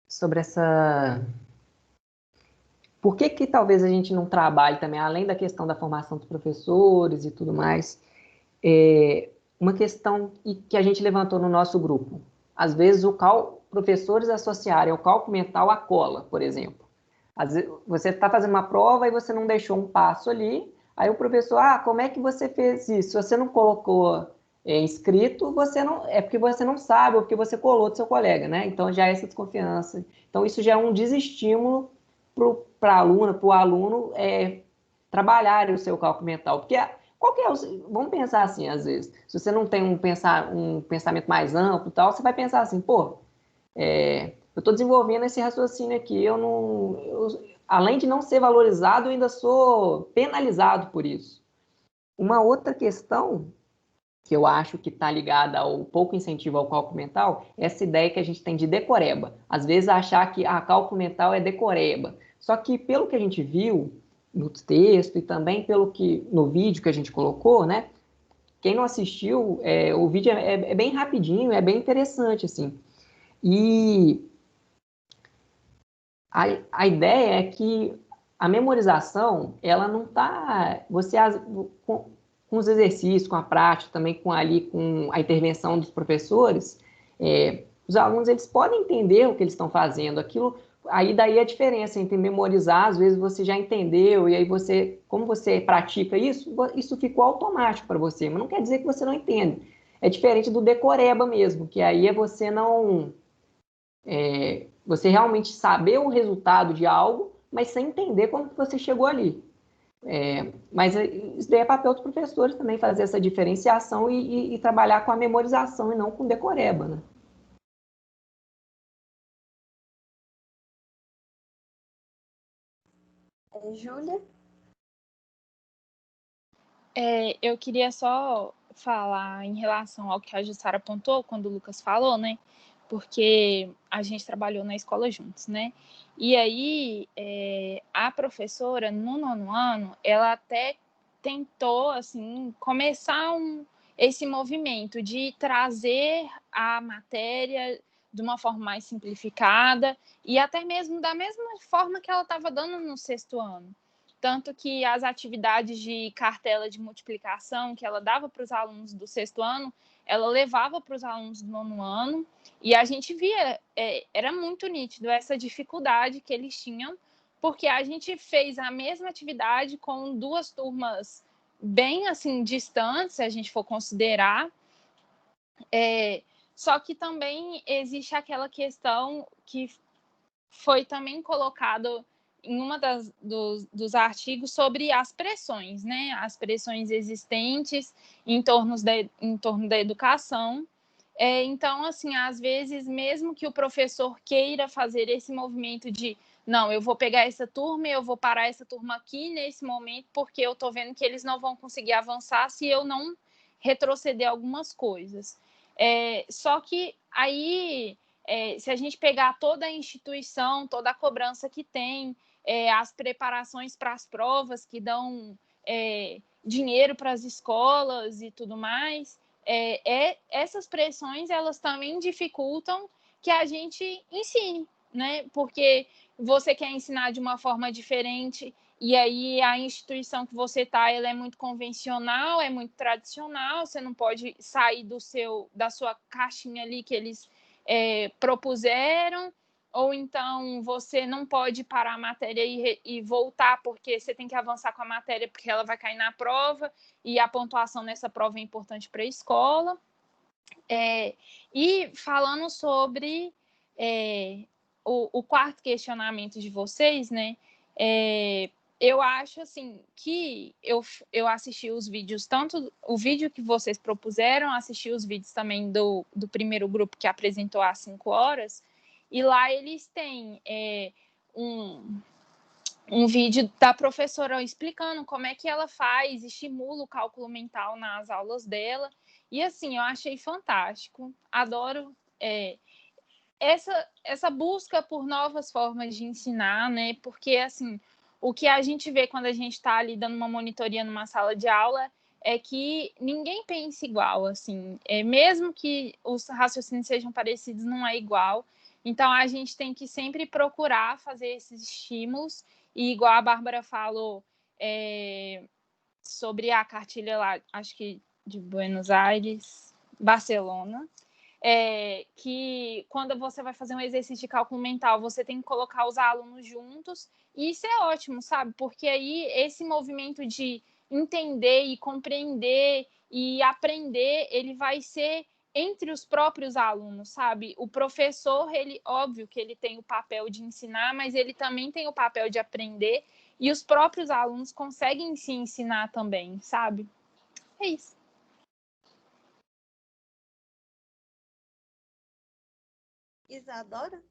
S2: sobre essa... Por que talvez a gente não trabalhe também, além da questão da formação dos professores e tudo mais, uma questão que a gente levantou no nosso grupo. Às vezes, professores associarem o cálculo mental à cola, por exemplo. Às vezes, você está fazendo uma prova e você não deixou um passo ali, aí o professor, como é que você fez isso? Se você não colocou escrito, é porque você não sabe, ou porque você colou do seu colega, né? Então, já é essa desconfiança. Então, isso já é um desestímulo para a aluna, para o aluno trabalhar o seu cálculo mental. Porque vamos pensar assim, às vezes, se você não tem um pensamento mais amplo e tal, você vai pensar assim, eu estou desenvolvendo esse raciocínio aqui, além de não ser valorizado, eu ainda sou penalizado por isso. Uma outra questão que eu acho que está ligada ao pouco incentivo ao cálculo mental, é essa ideia que a gente tem de decoreba. Às vezes achar que cálculo mental é decoreba. Só que pelo que a gente viu no texto e também no vídeo que a gente colocou, né? Quem não assistiu, o vídeo é bem rapidinho, é bem interessante, assim. E a ideia é que a memorização, ela não está... Com os exercícios, com a prática, também com a intervenção dos professores, os alunos eles podem entender o que eles estão fazendo. Aquilo, aí daí a diferença entre memorizar, às vezes você já entendeu, e aí você, como você pratica isso, isso ficou automático para você, mas não quer dizer que você não entende. É diferente do decoreba mesmo, que aí é você não... você realmente saber o resultado de algo, mas sem entender como que você chegou ali. Mas isso daí é papel dos professores também, fazer essa diferenciação e trabalhar com a memorização e não com decoreba, né?
S4: Júlia?
S8: Eu queria só falar em relação ao que a Jussara apontou quando o Lucas falou, né? Porque a gente trabalhou na escola juntos, né? E aí, a professora, no 9º ano, ela até tentou, assim, começar esse movimento de trazer a matéria de uma forma mais simplificada e até mesmo da mesma forma que ela estava dando no 6º ano. Tanto que as atividades de cartela de multiplicação que ela dava para os alunos do 6º ano, ela levava para os alunos do 9º ano, e a gente via, era muito nítido essa dificuldade que eles tinham, porque a gente fez a mesma atividade com 2 turmas bem assim distantes, se a gente for considerar, só que também existe aquela questão que foi também colocado em uma dos artigos sobre as pressões, né? As pressões existentes em torno da educação. Então, assim, às vezes, mesmo que o professor queira fazer esse movimento de não, eu vou pegar essa turma e eu vou parar essa turma aqui nesse momento, porque eu estou vendo que eles não vão conseguir avançar se eu não retroceder algumas coisas. Só que aí, se a gente pegar toda a instituição, toda a cobrança que tem, as preparações para as provas que dão dinheiro para as escolas e tudo mais, essas pressões elas também dificultam que a gente ensine, né? Porque você quer ensinar de uma forma diferente e aí a instituição que você está, ela é muito convencional, é muito tradicional, você não pode sair da sua caixinha ali que eles propuseram, ou então você não pode parar a matéria e voltar porque você tem que avançar com a matéria porque ela vai cair na prova e a pontuação nessa prova é importante para a escola. E falando sobre o 4º questionamento de vocês, né? Eu acho assim que eu assisti os vídeos, tanto o vídeo que vocês propuseram, assisti os vídeos também do primeiro grupo que apresentou às 5 horas, e lá eles têm um vídeo da professora explicando como é que ela faz, estimula o cálculo mental nas aulas dela, e assim, eu achei fantástico, adoro essa busca por novas formas de ensinar, né? Porque assim, o que a gente vê quando a gente está ali dando uma monitoria numa sala de aula é que ninguém pensa igual, assim, mesmo que os raciocínios sejam parecidos, não é igual. Então, a gente tem que sempre procurar fazer esses estímulos, e igual a Bárbara falou sobre a cartilha lá, acho que de Buenos Aires, Barcelona, que quando você vai fazer um exercício de cálculo mental, você tem que colocar os alunos juntos, e isso é ótimo, sabe? Porque aí esse movimento de entender e compreender e aprender, ele vai ser entre os próprios alunos, sabe? O professor, ele, óbvio que ele tem o papel de ensinar, mas ele também tem o papel de aprender, e os próprios alunos conseguem se ensinar também, sabe? É isso.
S4: Isadora?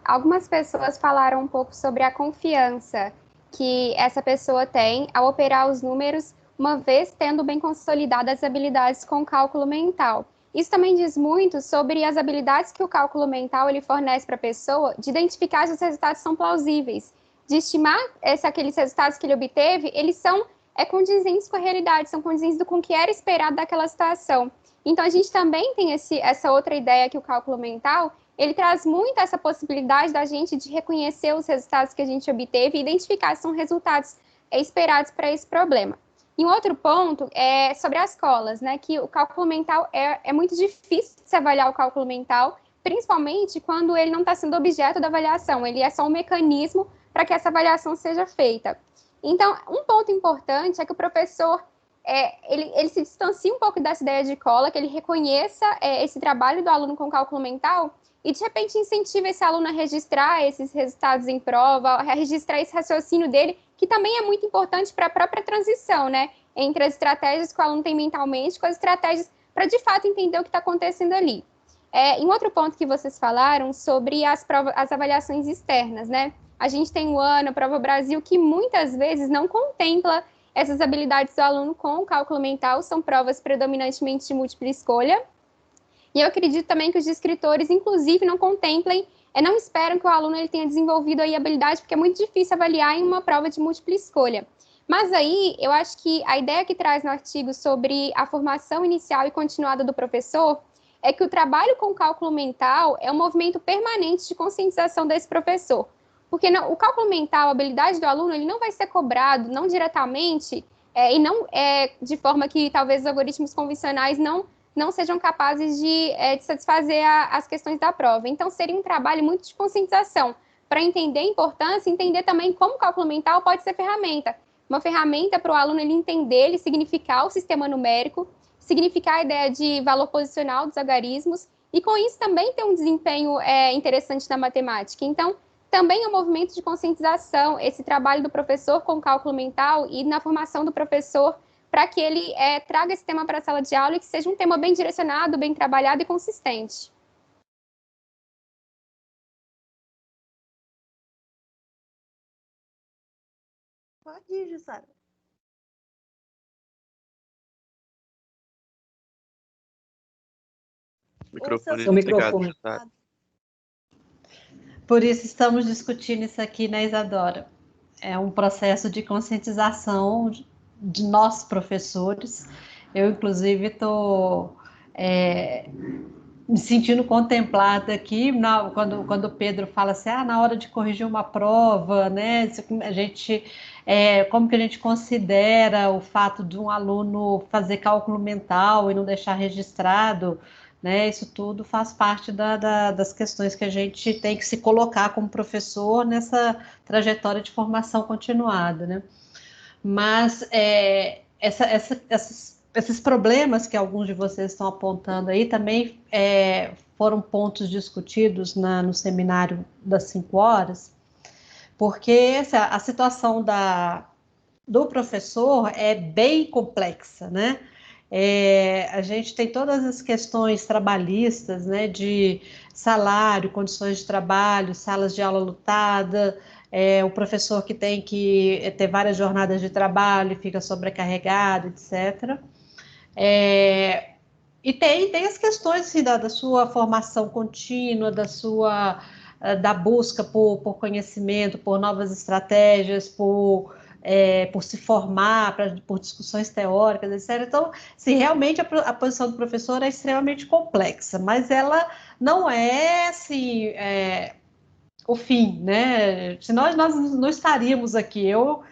S11: Algumas pessoas falaram um pouco sobre a confiança que essa pessoa tem ao operar os números, uma vez tendo bem consolidadas as habilidades com cálculo mental. Isso também diz muito sobre as habilidades que o cálculo mental ele fornece para a pessoa de identificar se os resultados são plausíveis, de estimar se aqueles resultados que ele obteve, eles são condizentes com a realidade, são condizentes com o que era esperado daquela situação. Então, a gente também tem essa outra ideia que o cálculo mental, ele traz muito essa possibilidade da gente de reconhecer os resultados que a gente obteve e identificar se são resultados esperados para esse problema. E um outro ponto é sobre as colas, né? Que o cálculo mental é muito difícil de se avaliar o cálculo mental, principalmente quando ele não está sendo objeto da avaliação, ele é só um mecanismo para que essa avaliação seja feita. Então, um ponto importante é que o professor ele se distancie um pouco dessa ideia de cola, que ele reconheça esse trabalho do aluno com cálculo mental e, de repente, incentive esse aluno a registrar esses resultados em prova, a registrar esse raciocínio dele, que também é muito importante para a própria transição, né, entre as estratégias que o aluno tem mentalmente com as estratégias para, de fato, entender o que está acontecendo ali. Em outro ponto que vocês falaram sobre as avaliações externas, né? A gente tem o ano, a Prova Brasil, que muitas vezes não contempla essas habilidades do aluno com o cálculo mental, são provas predominantemente de múltipla escolha. E eu acredito também que os descritores, inclusive, não contemplem, não esperam que o aluno ele tenha desenvolvido aí a habilidade, porque é muito difícil avaliar em uma prova de múltipla escolha. Mas aí, eu acho que a ideia que traz no artigo sobre a formação inicial e continuada do professor é que o trabalho com cálculo mental é um movimento permanente de conscientização desse professor. Porque o cálculo mental, a habilidade do aluno, ele não vai ser cobrado, não diretamente, e não de forma que talvez os algoritmos convencionais não sejam capazes de satisfazer as questões da prova. Então, seria um trabalho muito de conscientização, para entender a importância, entender também como o cálculo mental pode ser ferramenta. Uma ferramenta para o aluno ele entender, ele significar o sistema numérico, significar a ideia de valor posicional dos algarismos, e com isso também ter um desempenho interessante na matemática. Então, também é um movimento de conscientização, esse trabalho do professor com cálculo mental e na formação do professor, para que ele traga esse tema para a sala de aula e que seja um tema bem direcionado, bem trabalhado e consistente.
S4: Pode ir, Jussara.
S11: Microfone
S2: desligado,
S11: Jussara.
S1: Por isso estamos discutindo isso aqui, né, Isadora? É um processo de conscientização de nós, professores. Eu, inclusive, estou me sentindo contemplada aqui, quando o Pedro fala assim, na hora de corrigir uma prova, né, como que a gente considera o fato de um aluno fazer cálculo mental e não deixar registrado, né, isso tudo faz parte das questões que a gente tem que se colocar como professor nessa trajetória de formação continuada, né? Mas esses problemas que alguns de vocês estão apontando aí também foram pontos discutidos no seminário das 5 horas, porque a situação do professor é bem complexa, né? A gente tem todas as questões trabalhistas, né, de salário, condições de trabalho, salas de aula lotada, o professor que tem que ter várias jornadas de trabalho, fica sobrecarregado, etc. E tem as questões assim, da sua formação contínua, da busca por conhecimento, por novas estratégias, por se formar, por discussões teóricas, etc. Então, se realmente a posição do professor é extremamente complexa, mas ela não é assim, o fim, né? Senão nós não estaríamos aqui. Eu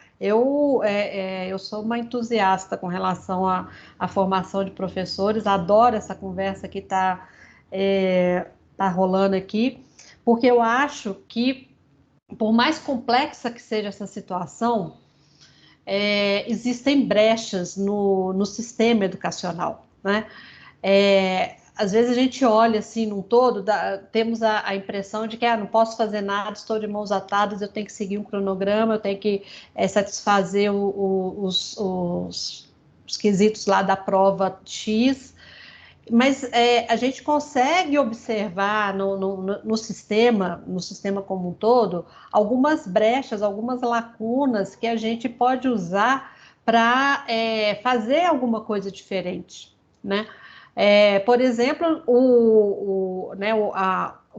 S1: sou uma entusiasta com relação à formação de professores, adoro essa conversa que está rolando aqui, porque eu acho que, por mais complexa que seja essa situação, existem brechas no sistema educacional, né? Às vezes a gente olha assim num todo, temos a impressão de que não posso fazer nada, estou de mãos atadas, eu tenho que seguir um cronograma, eu tenho que satisfazer os quesitos lá da prova X, mas a gente consegue observar no sistema como um todo, algumas brechas, algumas lacunas que a gente pode usar para fazer alguma coisa diferente, né? Por exemplo, o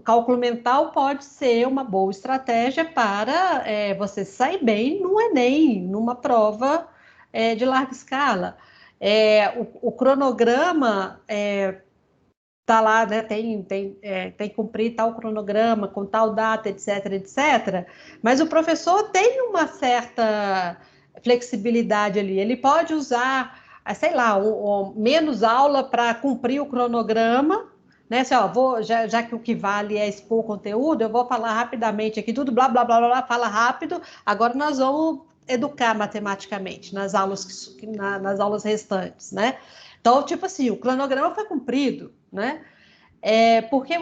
S1: cálculo mental pode ser uma boa estratégia para você sair bem no Enem, numa prova de larga escala. O cronograma está lá, né, tem que cumprir tal cronograma, com tal data, etc, etc. Mas o professor tem uma certa flexibilidade ali, ele pode usar, sei lá, menos aula para cumprir o cronograma, né? Assim, ó, já que o que vale é expor o conteúdo, eu vou falar rapidamente aqui, tudo blá, blá, blá, blá, fala rápido, agora nós vamos educar matematicamente nas nas aulas restantes, né? Então, tipo assim, o cronograma foi cumprido, né? Porque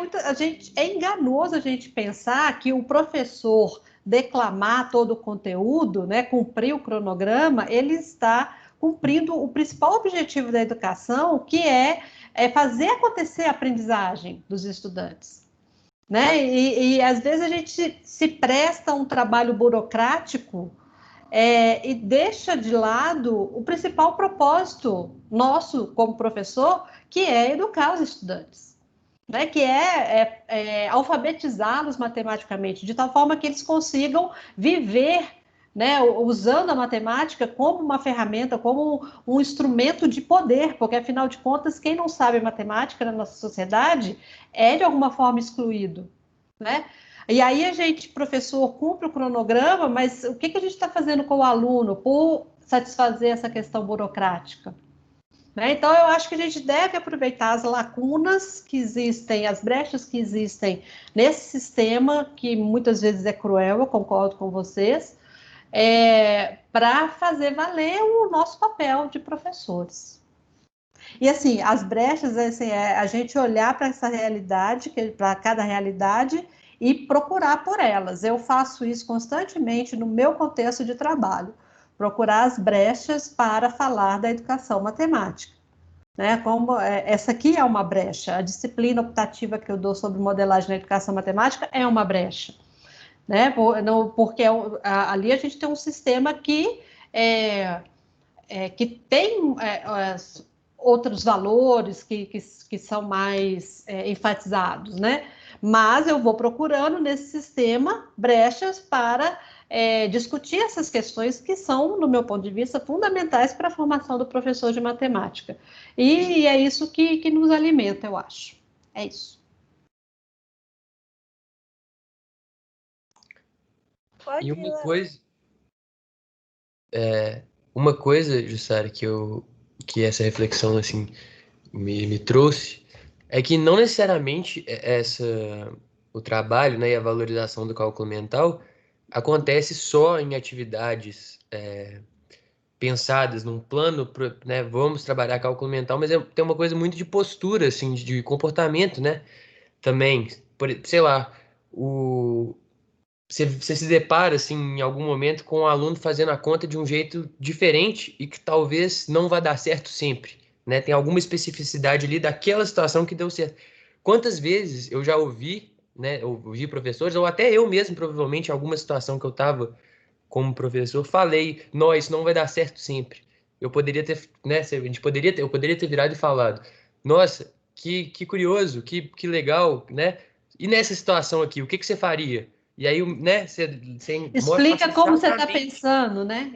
S1: é enganoso a gente pensar que o professor declamar todo o conteúdo, né, cumprir o cronograma, ele está cumprindo o principal objetivo da educação, que é fazer acontecer a aprendizagem dos estudantes. Né? E às vezes a gente se presta a um trabalho burocrático e deixa de lado o principal propósito nosso como professor, que é educar os estudantes. Né, que é alfabetizá-los matematicamente, de tal forma que eles consigam viver, né, usando a matemática como uma ferramenta, como um instrumento de poder, porque, afinal de contas, quem não sabe matemática na nossa sociedade é, de alguma forma, excluído. Né? E aí a gente, professor, cumpre o cronograma, mas o que a gente está fazendo com o aluno por satisfazer essa questão burocrática? Né? Então, eu acho que a gente deve aproveitar as lacunas que existem, as brechas que existem nesse sistema, que muitas vezes é cruel, eu concordo com vocês, para fazer valer o nosso papel de professores. E, assim, as brechas, assim, a gente olhar para essa realidade, para cada realidade, e procurar por elas. Eu faço isso constantemente no meu contexto de trabalho. Procurar as brechas para falar da educação matemática. Né? Como essa aqui é uma brecha, a disciplina optativa que eu dou sobre modelagem na educação matemática é uma brecha. Né? Porque ali a gente tem um sistema que tem outros valores que são mais enfatizados, né? Mas eu vou procurando nesse sistema brechas para discutir essas questões que são, no meu ponto de vista, fundamentais para a formação do professor de matemática. E é isso que nos alimenta, eu acho. É isso.
S3: E uma coisa, Jussara, que essa reflexão assim me trouxe é que não necessariamente o trabalho, né, e a valorização do cálculo mental acontece só em atividades pensadas num plano, né, vamos trabalhar cálculo mental, mas tem uma coisa muito de postura, assim, de comportamento, né, também, sei lá, você se depara, assim, em algum momento com um aluno fazendo a conta de um jeito diferente e que talvez não vá dar certo sempre, né? Tem alguma especificidade ali daquela situação que deu certo. Quantas vezes eu já ouvi, né? Ouvi professores, ou até eu mesmo, provavelmente, em alguma situação que eu estava como professor, falei, isso não vai dar certo sempre. Eu poderia ter, né? Eu poderia ter virado e falado, nossa, que curioso, que legal, né? E nessa situação aqui, o que você faria? E aí, né, você
S1: explica como você está pensando, né?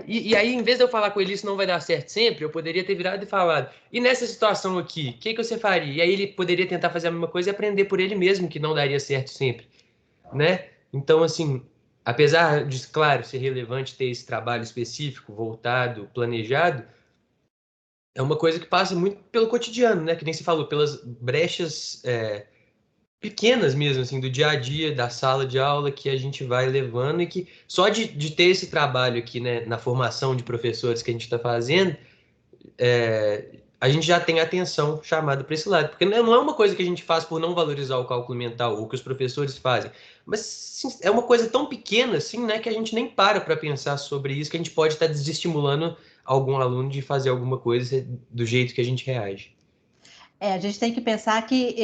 S3: E aí, em vez de eu falar com ele, isso não vai dar certo sempre, eu poderia ter virado e falado, e nessa situação aqui, o que você faria? E aí ele poderia tentar fazer a mesma coisa e aprender por ele mesmo que não daria certo sempre, né? Então, assim, apesar de, claro, ser relevante ter esse trabalho específico, voltado, planejado, é uma coisa que passa muito pelo cotidiano, né? Que nem se falou, pelas brechas pequenas mesmo, assim, do dia a dia, da sala de aula que a gente vai levando e que só de ter esse trabalho aqui, né, na formação de professores que a gente está fazendo, a gente já tem atenção chamada para esse lado. Porque não é uma coisa que a gente faz por não valorizar o cálculo mental, ou que os professores fazem, mas sim, é uma coisa tão pequena, assim, né, que a gente nem para pensar sobre isso, que a gente pode estar desestimulando algum aluno de fazer alguma coisa do jeito que a gente reage.
S1: A gente tem que pensar que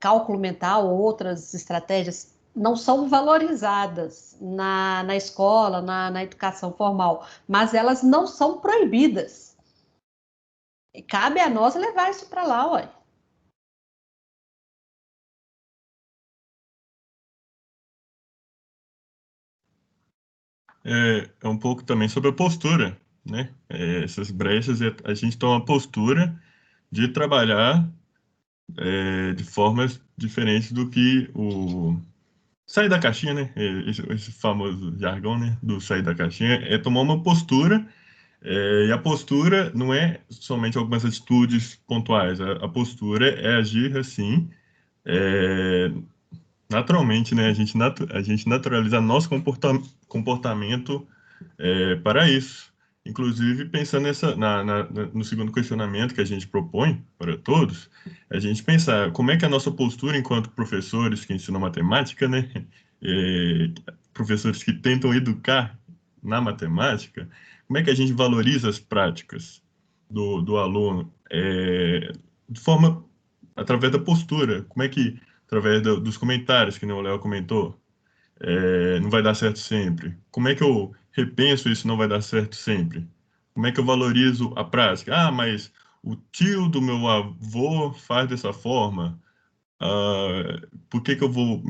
S1: cálculo mental ou outras estratégias não são valorizadas na escola, na educação formal, mas elas não são proibidas. E cabe a nós levar isso para lá, ué.
S9: É um pouco também sobre a postura, né? Essas brechas, a gente toma a postura de trabalhar de formas diferentes do que sair da caixinha, né? Esse famoso jargão, né? Do sair da caixinha é tomar uma postura E a postura não é somente algumas atitudes pontuais, a postura é agir assim, naturalmente, né? A gente naturalizar nosso comportamento para isso. Inclusive, pensando no segundo questionamento que a gente propõe para todos, a gente pensar como é que a nossa postura enquanto professores que ensinam matemática, né? Professores que tentam educar na matemática, como é que a gente valoriza as práticas do aluno de forma, através da postura, como é que, através dos comentários que nem o Léo comentou, não vai dar certo sempre. Como é que eu repenso isso não vai dar certo sempre? Como é que eu valorizo a prática? Ah, mas o tio do meu avô faz dessa forma. Por que que eu vou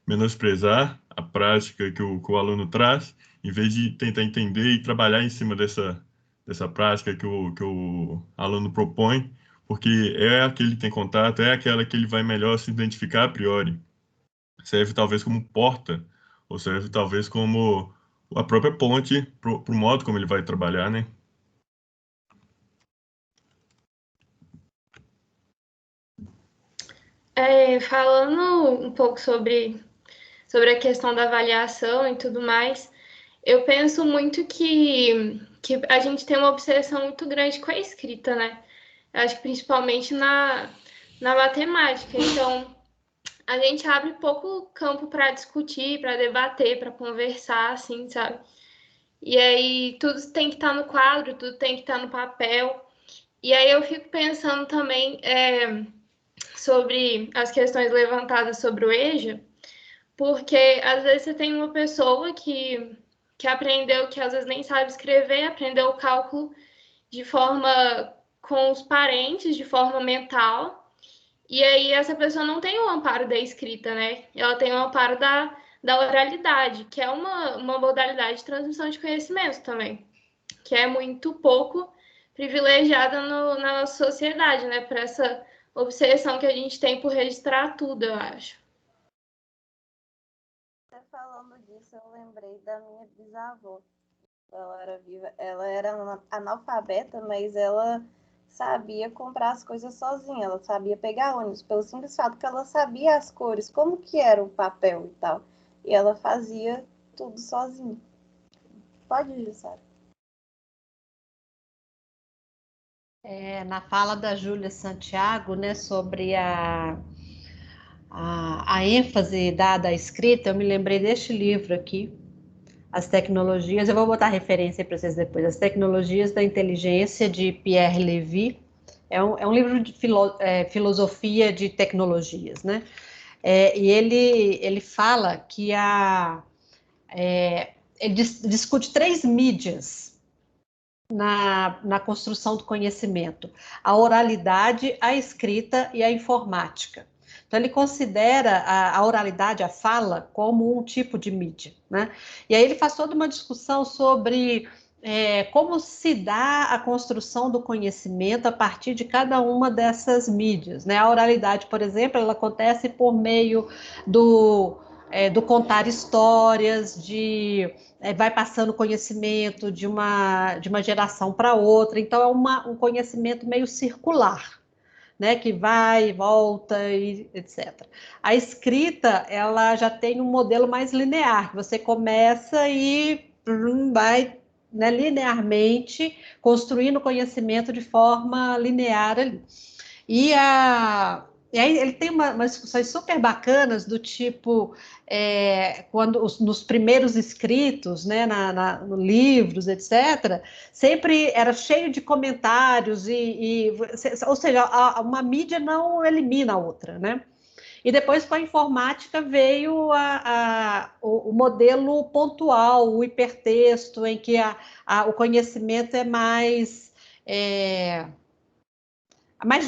S9: menosprezar a prática que o aluno traz, em vez de tentar entender e trabalhar em cima dessa prática que o aluno propõe, porque é a que ele tem contato, é aquela que ele vai melhor se identificar a priori. Serve talvez como porta, ou serve talvez como a própria ponte para o modo como ele vai trabalhar, né?
S7: Falando um pouco sobre a questão da avaliação e tudo mais, eu penso muito que a gente tem uma obsessão muito grande com a escrita, né? Eu acho que principalmente na matemática. Então, a gente abre pouco campo para discutir, para debater, para conversar, assim, sabe? E aí tudo tem que estar no quadro, tudo tem que estar no papel. E aí eu fico pensando também sobre as questões levantadas sobre o EJA, porque às vezes você tem uma pessoa que aprendeu, que às vezes nem sabe escrever, aprendeu o cálculo de forma com os parentes, de forma mental, e aí essa pessoa não tem o amparo da escrita, né? Ela tem o amparo da oralidade, que é uma modalidade de transmissão de conhecimento também, que é muito pouco privilegiada na nossa sociedade, né? Por essa obsessão que a gente tem por registrar tudo, eu acho.
S4: Você falando disso, eu lembrei da minha bisavó. Ela era viva, ela era analfabeta, mas ela sabia comprar as coisas sozinha, ela sabia pegar ônibus, pelo simples fato que ela sabia as cores, como que era o papel e tal. E ela fazia tudo sozinha. Pode ir, Sara.
S1: Na fala da Júlia Santiago, né, sobre a ênfase dada à escrita, eu me lembrei deste livro aqui, As Tecnologias, eu vou botar referência para vocês depois, As Tecnologias da Inteligência, de Pierre Levy. É um livro de filosofia de tecnologias, né? E ele fala que ele discute 3 mídias na construção do conhecimento: a oralidade, a escrita e a informática. Então, ele considera a oralidade, a fala, como um tipo de mídia, né? E aí ele faz toda uma discussão sobre como se dá a construção do conhecimento a partir de cada uma dessas mídias, né? A oralidade, por exemplo, ela acontece por meio do contar histórias, vai passando conhecimento de uma geração para outra, então é um conhecimento meio circular, né, que vai e volta, e etc. A escrita, ela já tem um modelo mais linear, que você começa e vai, né, linearmente construindo conhecimento de forma linear ali. E aí ele tem umas discussões super bacanas do tipo, quando nos primeiros escritos, né, no livros, etc., sempre era cheio de comentários, ou seja, uma mídia não elimina a outra, né? E depois, com a informática, veio o modelo pontual, o hipertexto, em que o conhecimento é mais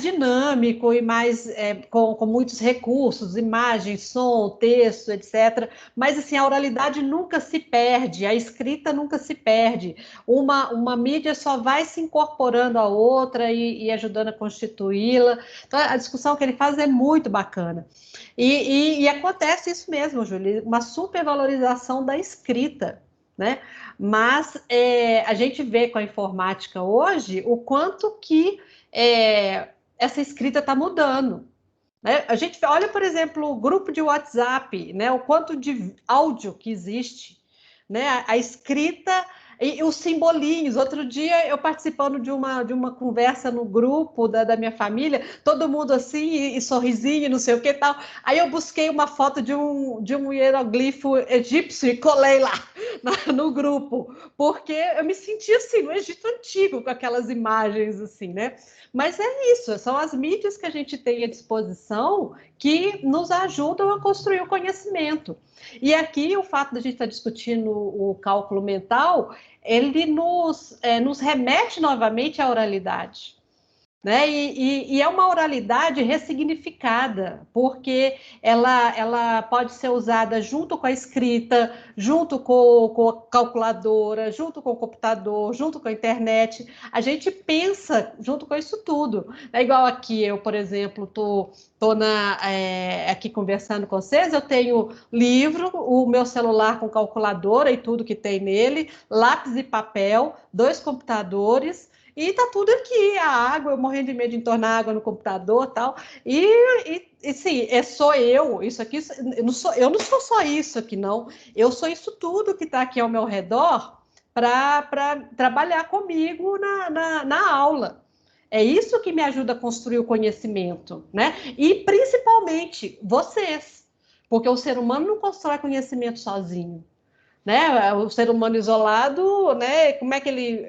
S1: dinâmico e mais com muitos recursos, imagens, som, texto, etc. Mas assim, a oralidade nunca se perde, a escrita nunca se perde. Uma mídia só vai se incorporando à outra e ajudando a constituí-la. Então, a discussão que ele faz é muito bacana. E acontece isso mesmo, Júlia, uma supervalorização da escrita, né? Mas a gente vê com a informática hoje o quanto que essa escrita está mudando. Né? A gente olha, por exemplo, o grupo de WhatsApp, né? O quanto de áudio que existe, né? A escrita e os simbolinhos. Outro dia, eu participando de uma conversa no grupo da minha família, todo mundo assim, e sorrisinho, não sei o que tal. Aí eu busquei uma foto de um hieroglifo egípcio e colei lá no grupo, porque eu me senti assim, no Egito Antigo, com aquelas imagens assim, né? Mas é isso, são as mídias que a gente tem à disposição que nos ajudam a construir o conhecimento. E aqui o fato de a gente estar discutindo o cálculo mental, ele nos remete novamente à oralidade. Né? E é uma oralidade ressignificada, porque ela pode ser usada junto com a escrita, junto com a calculadora, junto com o computador, junto com a internet. A gente pensa junto com isso tudo. É igual aqui, eu, por exemplo, estou aqui conversando com vocês, eu tenho livro, o meu celular com calculadora e tudo que tem nele, lápis e papel, 2 computadores, e tá tudo aqui, a água, eu morrendo de medo de entornar água no computador e tal. E sim, sou eu, isso aqui, eu não sou só isso aqui, não. Eu sou isso tudo que está aqui ao meu redor para trabalhar comigo na aula. É isso que me ajuda a construir o conhecimento, né? E principalmente vocês, porque o ser humano não constrói conhecimento sozinho, né? O ser humano isolado, né? Como é que ele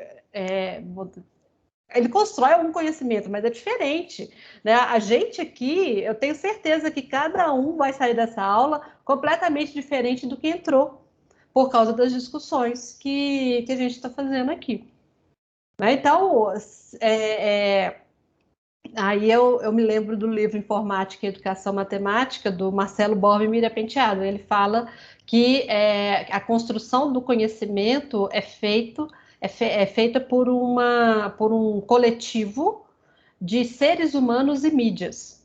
S1: constrói algum conhecimento, mas é diferente, né? A gente aqui, eu tenho certeza que cada um vai sair dessa aula completamente diferente do que entrou, por causa das discussões que a gente está fazendo aqui. Né? Então, aí eu me lembro do livro Informática e Educação Matemática, do Marcelo Borba e Miriam Penteado. Ele fala que a construção do conhecimento é feita por um coletivo de seres humanos e mídias.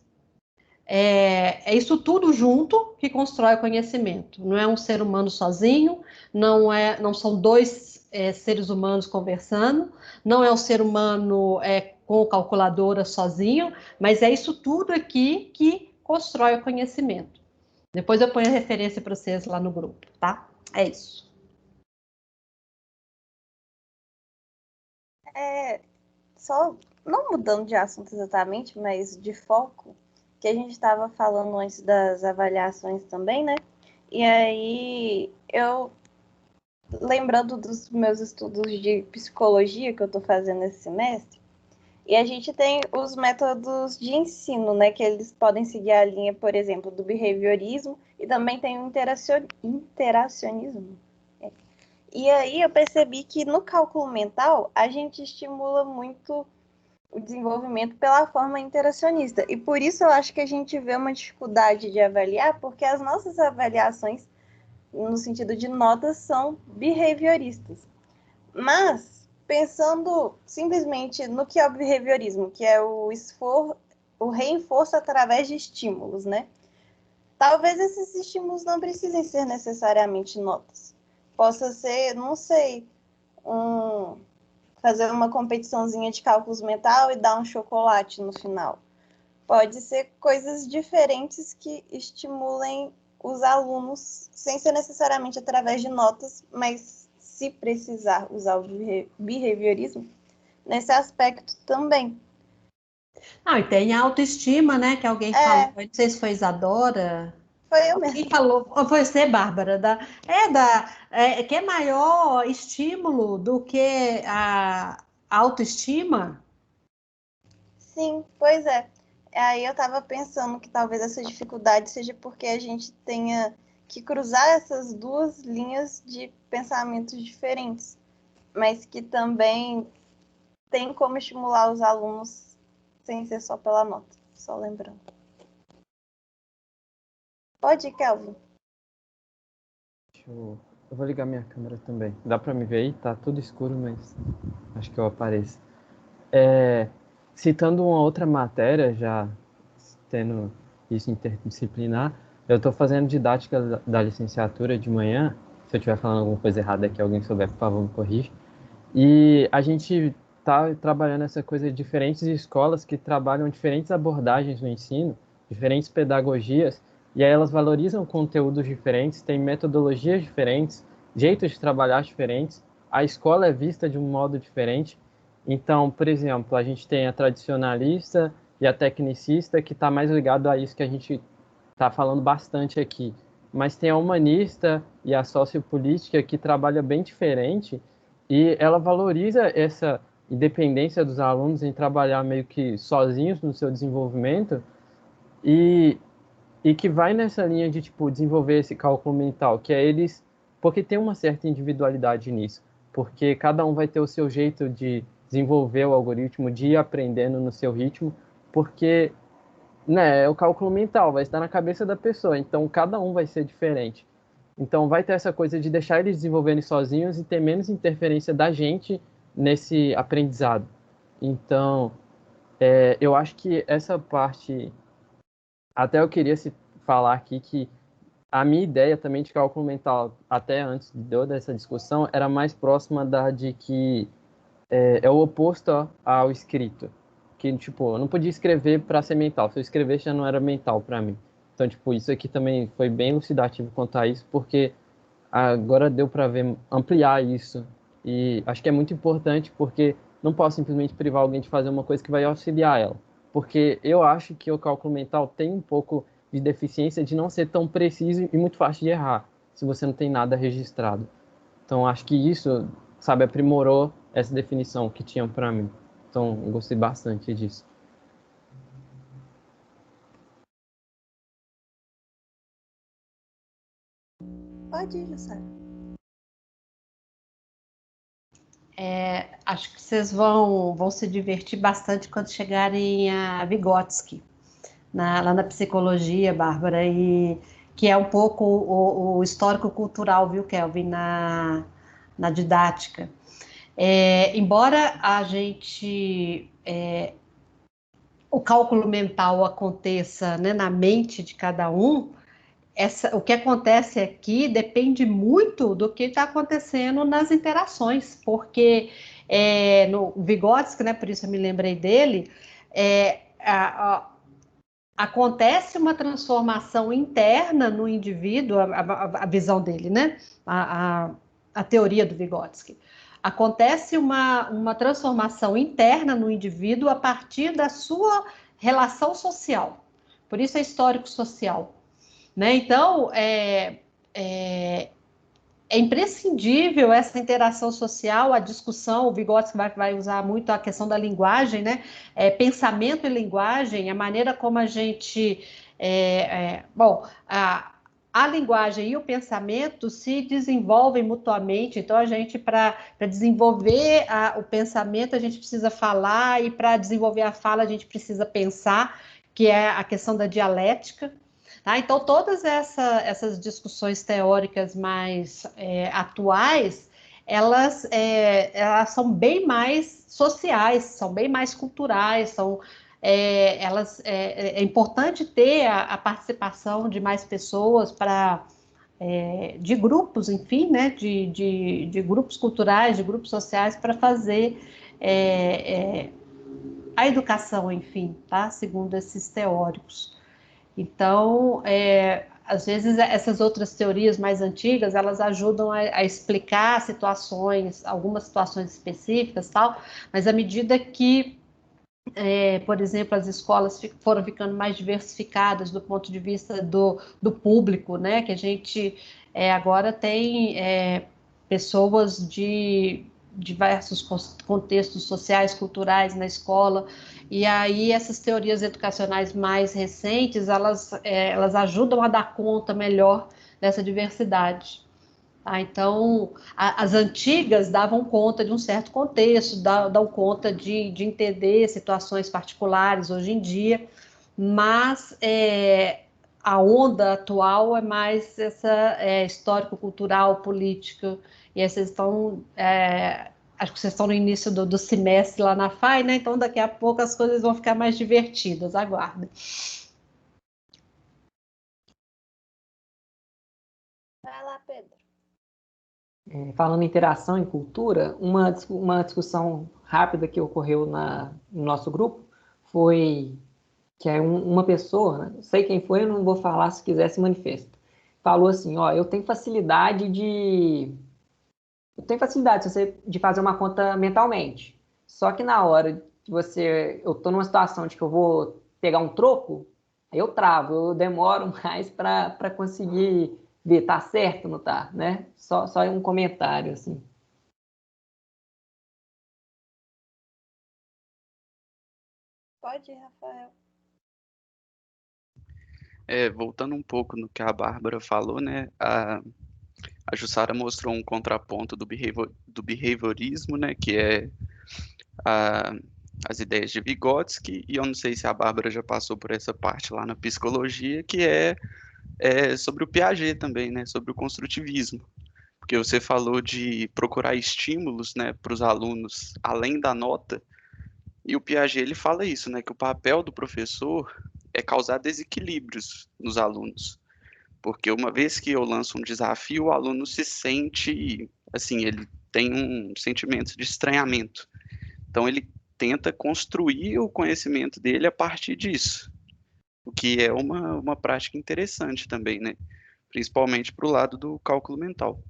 S1: É isso tudo junto que constrói o conhecimento. Não é um ser humano sozinho, não são 2 seres humanos conversando, não é um ser humano com calculadora sozinho, mas é isso tudo aqui que constrói o conhecimento. Depois eu ponho a referência para vocês lá no grupo, tá? É isso.
S4: Só não mudando de assunto exatamente, mas de foco, que a gente estava falando antes das avaliações também, né? E aí, eu, lembrando dos meus estudos de psicologia que eu estou fazendo esse semestre, e a gente tem os métodos de ensino, né? Que eles podem seguir a linha, por exemplo, do behaviorismo, e também tem o interacionismo. E aí eu percebi que no cálculo mental, a gente estimula muito o desenvolvimento pela forma interacionista. E por isso eu acho que a gente vê uma dificuldade de avaliar, porque as nossas avaliações, no sentido de notas, são behavioristas. Mas, pensando simplesmente no que é o behaviorismo, que é o reforço através de estímulos, né? Talvez esses estímulos não precisem ser necessariamente notas. Possa ser, não sei, fazer uma competiçãozinha de cálculos mental e dar um chocolate no final. Pode ser coisas diferentes que estimulem os alunos, sem ser necessariamente através de notas, mas se precisar usar o behaviorismo, nesse aspecto também.
S1: E tem a autoestima, né? Que alguém falou, não sei se foi Isadora.
S4: Foi eu mesmo.
S1: Quem falou? Foi você, Bárbara. Que é maior estímulo do que a autoestima?
S4: Sim, pois é. Aí eu estava pensando que talvez essa dificuldade seja porque a gente tenha que cruzar essas 2 linhas de pensamentos diferentes, mas que também tem como estimular os alunos sem ser só pela nota, só lembrando. Pode ir, Kelvin.
S12: Eu vou ligar minha câmera também. Dá para me ver aí? Tá tudo escuro, mas acho que eu apareço. Citando uma outra matéria, já tendo isso interdisciplinar, eu estou fazendo didática da licenciatura de manhã Se eu estiver falando alguma coisa errada aqui, alguém souber, por favor, me corrija. E a gente está trabalhando essa coisa de diferentes escolas que trabalham diferentes abordagens no ensino, diferentes pedagogias, e aí elas valorizam conteúdos diferentes, têm metodologias diferentes, jeitos de trabalhar diferentes, a escola é vista de um modo diferente. Então, por exemplo, a gente tem a tradicionalista e a tecnicista, que está mais ligado a isso que a gente está falando bastante aqui. Mas tem a humanista e a sociopolítica, que trabalha bem diferente, e ela valoriza essa independência dos alunos em trabalhar meio que sozinhos no seu desenvolvimento, e que vai nessa linha de tipo desenvolver esse cálculo mental, que é eles, porque tem uma certa individualidade nisso, porque cada um vai ter o seu jeito de desenvolver o algoritmo, de ir aprendendo no seu ritmo, porque, né, o cálculo mental vai estar na cabeça da pessoa, então cada um vai ser diferente. Então vai ter essa coisa de deixar eles desenvolverem sozinhos e ter menos interferência da gente nesse aprendizado. Então, eu acho que essa parte, até eu queria falar aqui que a minha ideia também de cálculo mental, até antes de toda essa discussão, era mais próxima da de que é o oposto ao escrito. Que, tipo, eu não podia escrever para ser mental. Se eu escrevesse, já não era mental para mim. Então, tipo, isso aqui também foi bem elucidativo quanto a isso, porque agora deu para ver, ampliar isso. E acho que é muito importante, porque não posso simplesmente privar alguém de fazer uma coisa que vai auxiliar ela. Porque eu acho que o cálculo mental tem um pouco de deficiência de não ser tão preciso e muito fácil de errar, se você não tem nada registrado. Então, acho que isso, sabe, aprimorou essa definição que tinham para mim. Então, eu gostei bastante disso.
S4: Pode ir, Jussara.
S1: Acho que vocês vão se divertir bastante quando chegarem a Vygotsky, lá na psicologia, Bárbara, e que é um pouco o histórico cultural, viu, Kelvin, na didática. Embora a gente o cálculo mental aconteça, né, na mente de cada um, o que acontece aqui depende muito do que está acontecendo nas interações, porque no Vygotsky, né, por isso eu me lembrei dele, acontece uma transformação interna no indivíduo, a visão dele, né, a teoria do Vygotsky. Acontece uma transformação interna no indivíduo a partir da sua relação social. Por isso é histórico-social. Né? Então, é imprescindível essa interação social, a discussão. O Vygotsky vai usar muito a questão da linguagem, né? Pensamento e linguagem, a maneira como a gente... a linguagem e o pensamento se desenvolvem mutuamente, então a gente, para desenvolver o pensamento, a gente precisa falar, e para desenvolver a fala, a gente precisa pensar, que é a questão da dialética. Tá? Então, todas essas discussões teóricas mais atuais, elas são bem mais sociais, são bem mais culturais, é importante ter a participação de mais pessoas de grupos, enfim, né, de grupos culturais, de grupos sociais, para fazer a educação, enfim, tá? Segundo esses teóricos. Então, às vezes, essas outras teorias mais antigas, elas ajudam a explicar situações, algumas situações específicas, tal, mas à medida que por exemplo, as escolas foram ficando mais diversificadas do ponto de vista do público, né? Que a gente agora tem pessoas de diversos contextos sociais, culturais na escola, e aí essas teorias educacionais mais recentes, elas ajudam a dar conta melhor dessa diversidade. Então, as antigas davam conta de um certo contexto, dão conta de entender situações particulares hoje em dia, mas a onda atual é mais essa histórico-cultural, política, e aí vocês estão, acho que vocês estão no início do semestre lá na FAI, né? Então daqui a pouco as coisas vão ficar mais divertidas, aguardem.
S4: Vai lá, Pedro.
S2: falando em interação em cultura, uma discussão rápida que ocorreu no nosso grupo foi que uma pessoa, né, não sei quem foi, eu não vou falar, se quiser se manifesta, falou assim, ó, eu tenho facilidade de fazer uma conta mentalmente, só que na hora que eu estou numa situação de que eu vou pegar um troco, aí eu travo, eu demoro mais para conseguir ver, tá certo ou não tá, né? Só um comentário, assim.
S4: Pode ir, Rafael.
S13: Voltando um pouco no que a Bárbara falou, né? A Jussara mostrou um contraponto do behaviorismo, né? Que é as ideias de Vygotsky, e eu não sei se a Bárbara já passou por essa parte lá na psicologia, que é sobre o Piaget também, né? Sobre o construtivismo. Porque você falou de procurar estímulos, né, para os alunos além da nota, e o Piaget ele fala isso, né? Que o papel do professor é causar desequilíbrios nos alunos. Porque uma vez que eu lanço um desafio, o aluno se sente, assim, ele tem um sentimento de estranhamento. Então, ele tenta construir o conhecimento dele a partir disso, o que é uma prática interessante também, né? Principalmente para o lado do cálculo mental.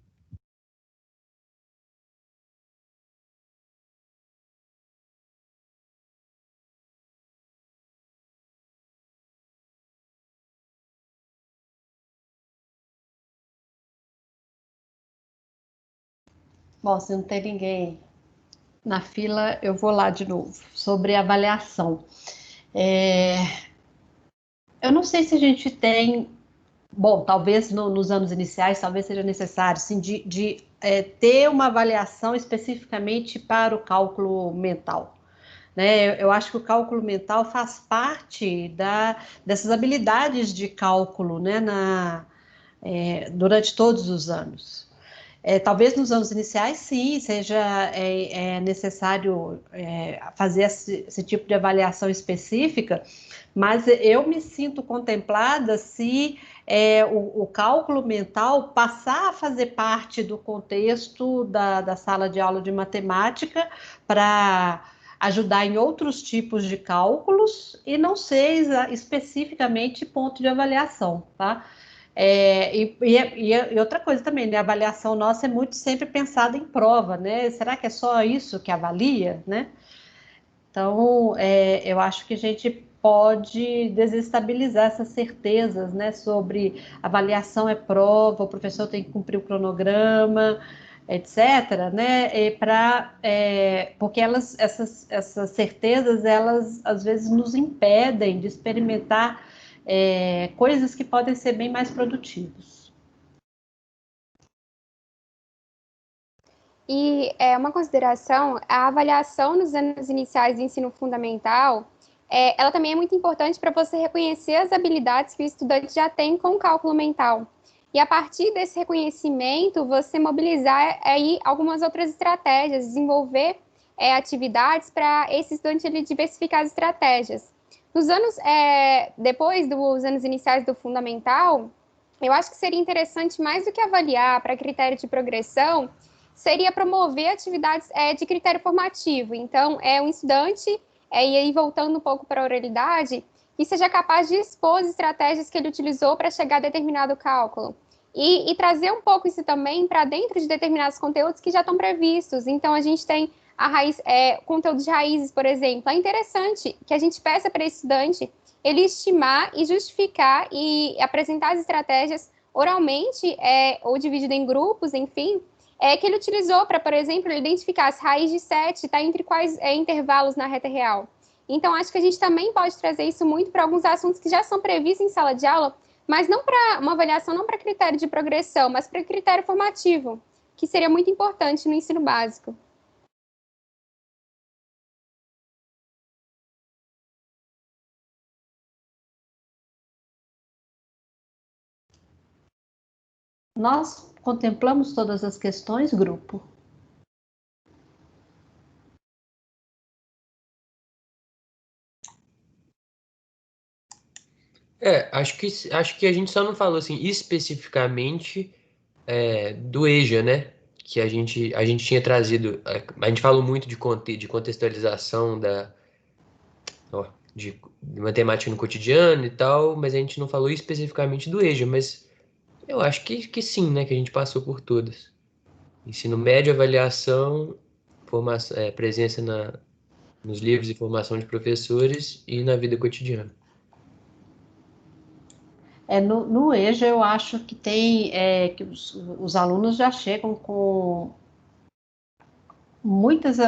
S1: Bom, se não tem ninguém na fila, eu vou lá de novo, sobre avaliação. Eu não sei se a gente tem, bom, talvez nos anos iniciais, talvez seja necessário, sim, de ter uma avaliação especificamente para o cálculo mental. Né? Eu acho que o cálculo mental faz parte dessas habilidades de cálculo, né, durante todos os anos. Talvez nos anos iniciais, sim, seja necessário fazer esse tipo de avaliação específica, mas eu me sinto contemplada se o cálculo mental passar a fazer parte do contexto da sala de aula de matemática para ajudar em outros tipos de cálculos e não ser especificamente ponto de avaliação, tá? E outra coisa também, né? A avaliação nossa é muito sempre pensada em prova, né? Será que é só isso que avalia, né? Então, eu acho que a gente pode desestabilizar essas certezas, né? Sobre avaliação é prova, o professor tem que cumprir o cronograma, etc., né? Porque essas certezas, elas às vezes nos impedem de experimentar coisas que podem ser bem mais produtivas.
S11: E uma consideração, a avaliação nos anos iniciais do ensino fundamental, ela também é muito importante para você reconhecer as habilidades que o estudante já tem com o cálculo mental. E a partir desse reconhecimento, você mobilizar aí algumas outras estratégias, desenvolver atividades para esse estudante ele diversificar as estratégias. Depois dos anos iniciais do fundamental, eu acho que seria interessante, mais do que avaliar para critério de progressão, seria promover atividades de critério formativo. Então, um estudante, e aí voltando um pouco para a oralidade, que seja capaz de expor as estratégias que ele utilizou para chegar a determinado cálculo. E trazer um pouco isso também para dentro de determinados conteúdos que já estão previstos. Então, a gente tem conteúdo de raízes, por exemplo. É interessante que a gente peça para esse estudante ele estimar e justificar e apresentar as estratégias oralmente, ou dividido em grupos, enfim, que ele utilizou para, por exemplo, identificar se raiz de 7 está entre quais intervalos na reta real. Então, acho que a gente também pode trazer isso muito para alguns assuntos que já são previstos em sala de aula, mas não para uma avaliação, não para critério de progressão, mas para critério formativo, que seria muito importante no ensino básico.
S1: Nós contemplamos todas as questões, grupo?
S3: Acho que a gente só não falou assim especificamente do EJA, né? que a gente tinha trazido, a gente falou muito de contextualização de matemática no cotidiano e tal, mas a gente não falou especificamente do EJA, mas eu acho que sim, né, que a gente passou por todas. Ensino médio, avaliação, presença nos livros e formação de professores e na vida cotidiana.
S1: No EJA eu acho que tem que os alunos já chegam com muitas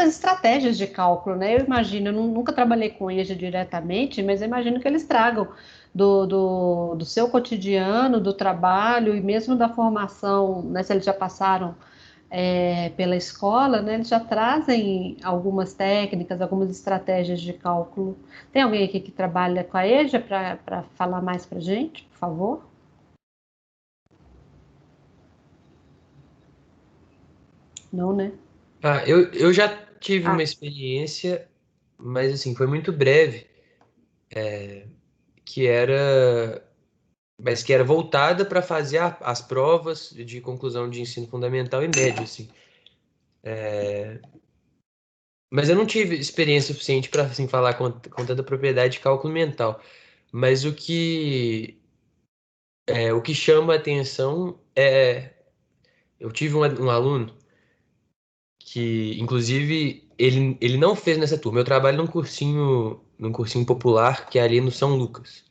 S1: estratégias de cálculo, né? Eu imagino, eu nunca trabalhei com EJA diretamente, mas eu imagino que eles tragam do seu cotidiano, do trabalho e mesmo da formação, né? Se eles já passaram pela escola, né? Eles já trazem algumas técnicas, algumas estratégias de cálculo. Tem alguém aqui que trabalha com a EJA para falar mais para a gente, por favor? Não, né?
S3: Eu já tive uma experiência, mas assim, foi muito breve, mas que era voltada para fazer as provas de conclusão de ensino fundamental e médio, assim. Mas eu não tive experiência suficiente para assim, falar com tanta propriedade de cálculo mental. Mas o que chama a atenção eu tive um aluno que, inclusive, ele não fez nessa turma. Eu trabalho num cursinho popular que é ali no São Lucas,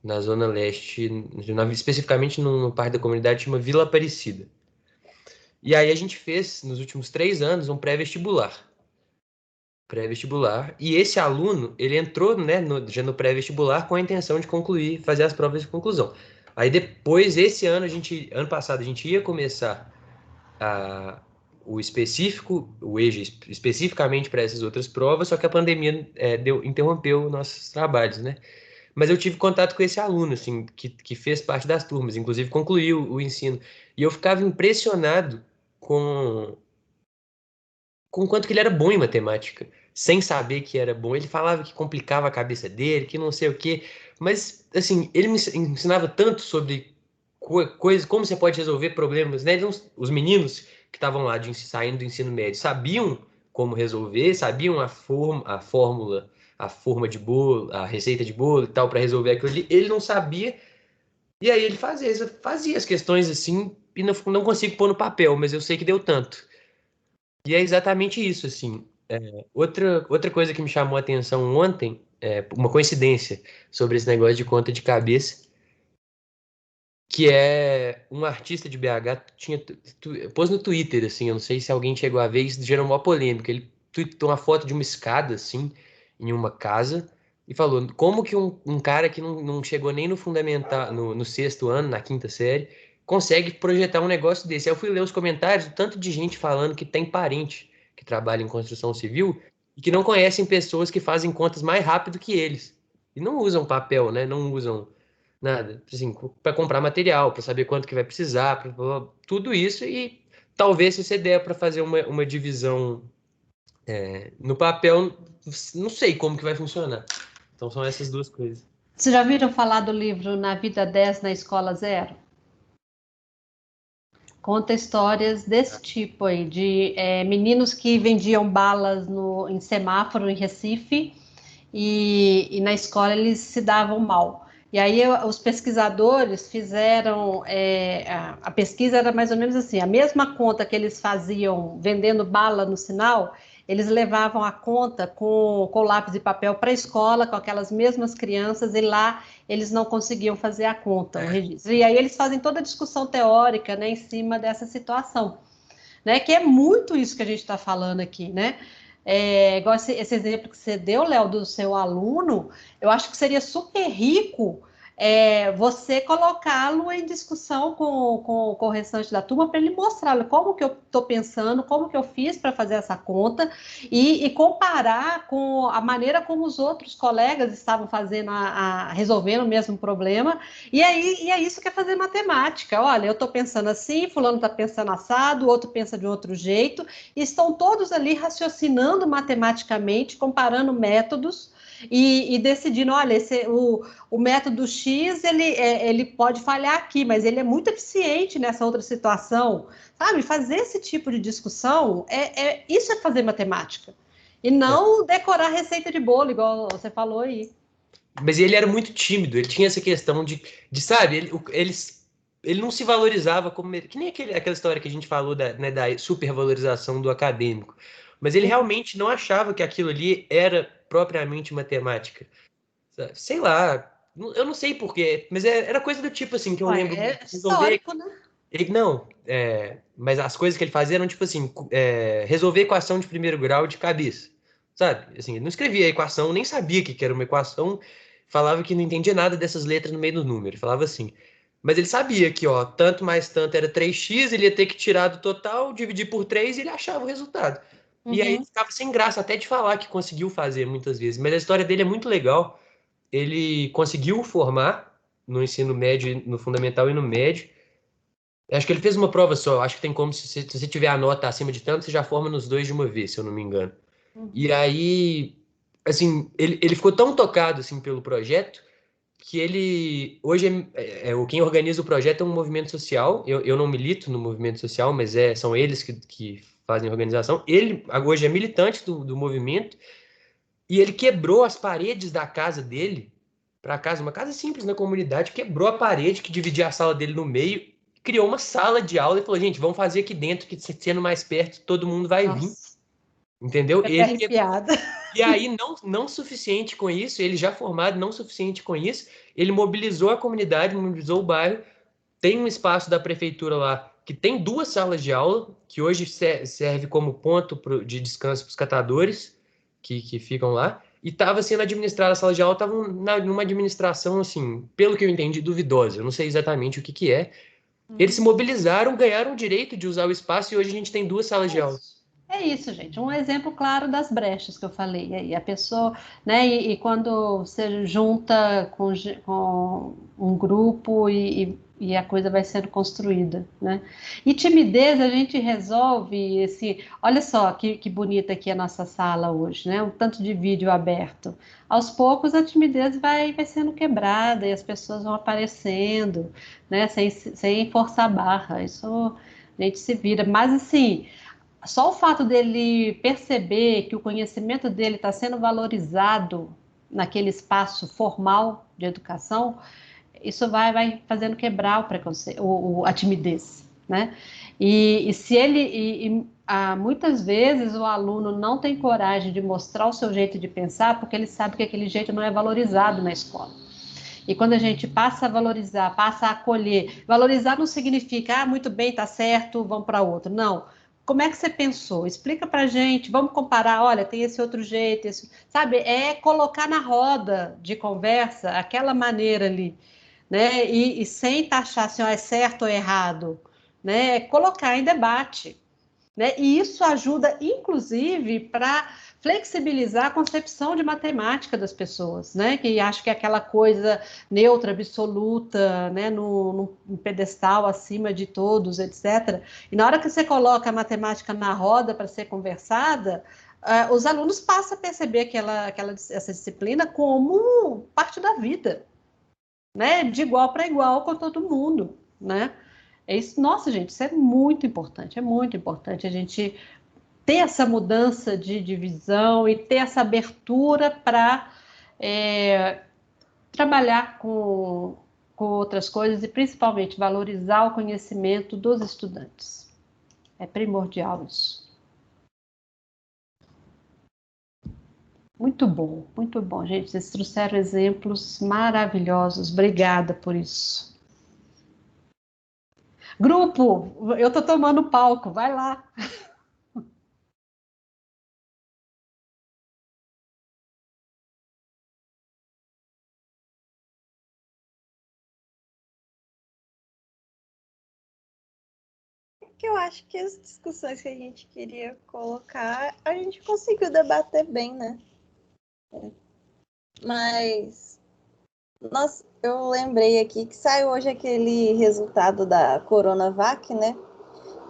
S3: na Zona Leste, especificamente no parque da comunidade, chama Vila Aparecida. E aí a gente fez, nos últimos 3 anos, um pré-vestibular. E esse aluno, ele entrou, né, já no pré-vestibular com a intenção de concluir, fazer as provas de conclusão. Aí depois, ano passado, a gente ia começar o EJA especificamente para essas outras provas, só que a pandemia interrompeu nossos trabalhos, né? Mas eu tive contato com esse aluno, assim, que fez parte das turmas, inclusive concluiu o ensino. E eu ficava impressionado com o quanto que ele era bom em matemática. Sem saber que era bom, ele falava que complicava a cabeça dele, que não sei o quê. Mas, assim, ele me ensinava tanto sobre coisas, como você pode resolver problemas, né? Os meninos que estavam lá saindo do ensino médio sabiam como resolver, sabiam a fórmula, a forma de bolo, a receita de bolo e tal, para resolver aquilo ali. Ele não sabia, e aí ele fazia as questões assim, e não consigo pôr no papel, mas eu sei que deu tanto. E é exatamente isso, assim. Outra coisa que me chamou a atenção ontem, uma coincidência sobre esse negócio de conta de cabeça, que é um artista de BH, pôs no Twitter, assim, eu não sei se alguém chegou a ver, isso gerou uma polêmica. Ele tweetou uma foto de uma escada, assim, em uma casa, e falou como que um cara que não chegou nem no fundamental, no 6º ano, na 5ª série, consegue projetar um negócio desse. Aí eu fui ler os comentários, o tanto de gente falando que tem parente que trabalha em construção civil e que não conhecem pessoas que fazem contas mais rápido que eles. E não usam papel, né? Não usam nada, assim, para comprar material, para saber quanto que vai precisar, tudo isso. E talvez se você der para fazer uma divisão no papel, não sei como que vai funcionar. Então são essas duas coisas.
S1: Vocês já viram falar do livro Na Vida 10, na Escola 0? Conta histórias desse tipo aí, de meninos que vendiam balas em semáforo em Recife e na escola eles se davam mal. E aí os pesquisadores fizeram, a pesquisa era mais ou menos assim, a mesma conta que eles faziam vendendo bala no sinal, eles levavam a conta com lápis e papel para a escola, com aquelas mesmas crianças, e lá eles não conseguiam fazer a conta, o registro. E aí eles fazem toda a discussão teórica, né, em cima dessa situação, né, que é muito isso que a gente está falando aqui, né? Igual esse exemplo que você deu, Léo, do seu aluno, eu acho que seria super rico você colocá-lo em discussão com o restante da turma para ele mostrar como que eu estou pensando, como que eu fiz para fazer essa conta e comparar com a maneira como os outros colegas estavam fazendo, resolvendo o mesmo problema. E é isso que é fazer matemática. Olha, eu estou pensando assim, fulano está pensando assado, o outro pensa de outro jeito, e estão todos ali raciocinando matematicamente, comparando métodos, e decidindo, olha, o método X, ele pode falhar aqui, mas ele é muito eficiente nessa outra situação, sabe? Fazer esse tipo de discussão, isso é fazer matemática, e não decorar receita de bolo, igual você falou aí.
S3: Mas ele era muito tímido, ele tinha essa questão de sabe, ele não se valorizava como... Que nem aquela história que a gente falou da supervalorização do acadêmico. Mas ele realmente não achava que aquilo ali era propriamente matemática. Sei lá, eu não sei porquê, mas era coisa do tipo assim, que eu lembro.
S1: É histórico, né?
S3: Mas as coisas que ele fazia eram tipo assim, resolver equação de primeiro grau de cabeça, sabe? Assim, ele não escrevia a equação, nem sabia o que era uma equação, falava que não entendia nada dessas letras no meio do número, ele falava assim. Mas ele sabia que, ó, tanto mais tanto era 3x, ele ia ter que tirar do total, dividir por 3 e ele achava o resultado. E aí ele ficava sem graça até de falar que conseguiu fazer muitas vezes. Mas a história dele é muito legal. Ele conseguiu formar no ensino médio, no fundamental e no médio. Acho que ele fez uma prova só. Acho que tem como, se você tiver a nota acima de tanto, você já forma nos dois de uma vez, se eu não me engano. E aí, assim, ele ficou tão tocado assim, pelo projeto que ele... Hoje, quem organiza o projeto é um movimento social. Eu não milito no movimento social, mas são eles que fazem a organização. Ele hoje é militante do movimento e ele quebrou as paredes da casa dele para casa, uma casa simples na comunidade, quebrou a parede que dividia a sala dele no meio, criou uma sala de aula e falou, gente, vamos fazer aqui dentro, que sendo mais perto, todo mundo vai vir. Entendeu? E aí, não suficiente com isso, ele já formado, não suficiente com isso, ele mobilizou a comunidade, mobilizou o bairro, tem um espaço da prefeitura lá que tem 2 salas de aula, que hoje serve como ponto de descanso para os catadores que ficam lá, e estava sendo administrada a sala de aula, estava numa administração, assim, pelo que eu entendi, duvidosa, eu não sei exatamente o que é. Eles se mobilizaram, ganharam o direito de usar o espaço e hoje a gente tem 2 salas de aula.
S1: É isso, gente. Um exemplo claro das brechas que eu falei aí. A pessoa, né? E quando você junta com um grupo e a coisa vai sendo construída, né? E timidez a gente resolve esse. Olha só que bonita aqui a nossa sala hoje, né? Um tanto de vídeo aberto. Aos poucos a timidez vai sendo quebrada e as pessoas vão aparecendo, né? Sem forçar a barra. Isso a gente se vira. Mas assim. Só o fato dele perceber que o conhecimento dele está sendo valorizado naquele espaço formal de educação, isso vai fazendo quebrar o preconceito, a timidez, né? E se ele, muitas vezes o aluno não tem coragem de mostrar o seu jeito de pensar, porque ele sabe que aquele jeito não é valorizado na escola. E quando a gente passa a valorizar, passa a acolher, valorizar não significa, muito bem, tá certo, vamos para outro. Não. Como é que você pensou? Explica pra gente, vamos comparar, olha, tem esse outro jeito, sabe? É colocar na roda de conversa aquela maneira ali, né? E sem taxar assim, ó, é certo ou errado, né? Colocar em debate, né? E isso ajuda, inclusive, para flexibilizar a concepção de matemática das pessoas, né? Que acham que é aquela coisa neutra, absoluta, né? No pedestal acima de todos, etc. E na hora que você coloca a matemática na roda para ser conversada, os alunos passam a perceber essa disciplina como parte da vida, né? De igual para igual com todo mundo, né? Nossa, gente, isso é muito importante a gente ter essa mudança de divisão e ter essa abertura para trabalhar com outras coisas e principalmente valorizar o conhecimento dos estudantes. É primordial isso. Muito bom, gente. Vocês trouxeram exemplos maravilhosos. Obrigada por isso. Grupo, eu tô tomando palco, vai lá.
S4: Que eu acho que as discussões que a gente queria colocar, a gente conseguiu debater bem, né? Mas eu lembrei aqui que saiu hoje aquele resultado da Coronavac, né?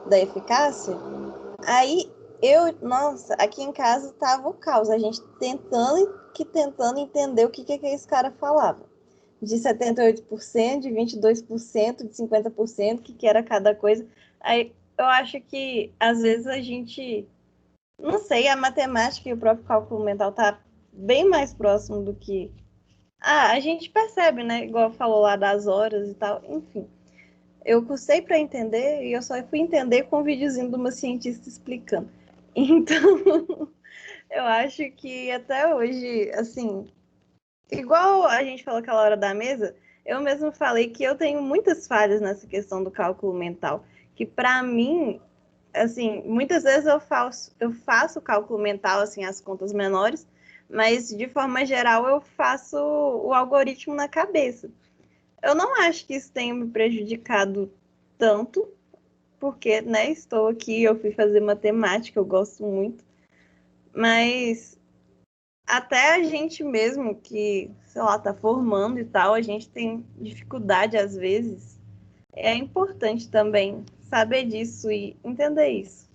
S4: Da eficácia. Aí Nossa, aqui em casa tava o caos, a gente tentando entender o que esse cara falava. De 78%, de 22%, de 50%, o que era cada coisa. Aí eu acho que, às vezes, a gente... Não sei, a matemática e o próprio cálculo mental tá bem mais próximo do que... a gente percebe, né? Igual falou lá das horas e tal. Enfim, eu custei para entender e eu só fui entender com um videozinho de uma cientista explicando. Então, eu acho que até hoje, assim... Igual a gente falou aquela hora da mesa, eu mesmo falei que eu tenho muitas falhas nessa questão do cálculo mental, que para mim, assim, muitas vezes eu faço cálculo mental, assim, as contas menores, mas de forma geral eu faço o algoritmo na cabeça. Eu não acho que isso tenha me prejudicado tanto, porque, né, estou aqui, eu fui fazer matemática, eu gosto muito, mas até a gente mesmo que, sei lá, tá formando e tal, a gente tem dificuldade às vezes. É importante também saber disso e entender isso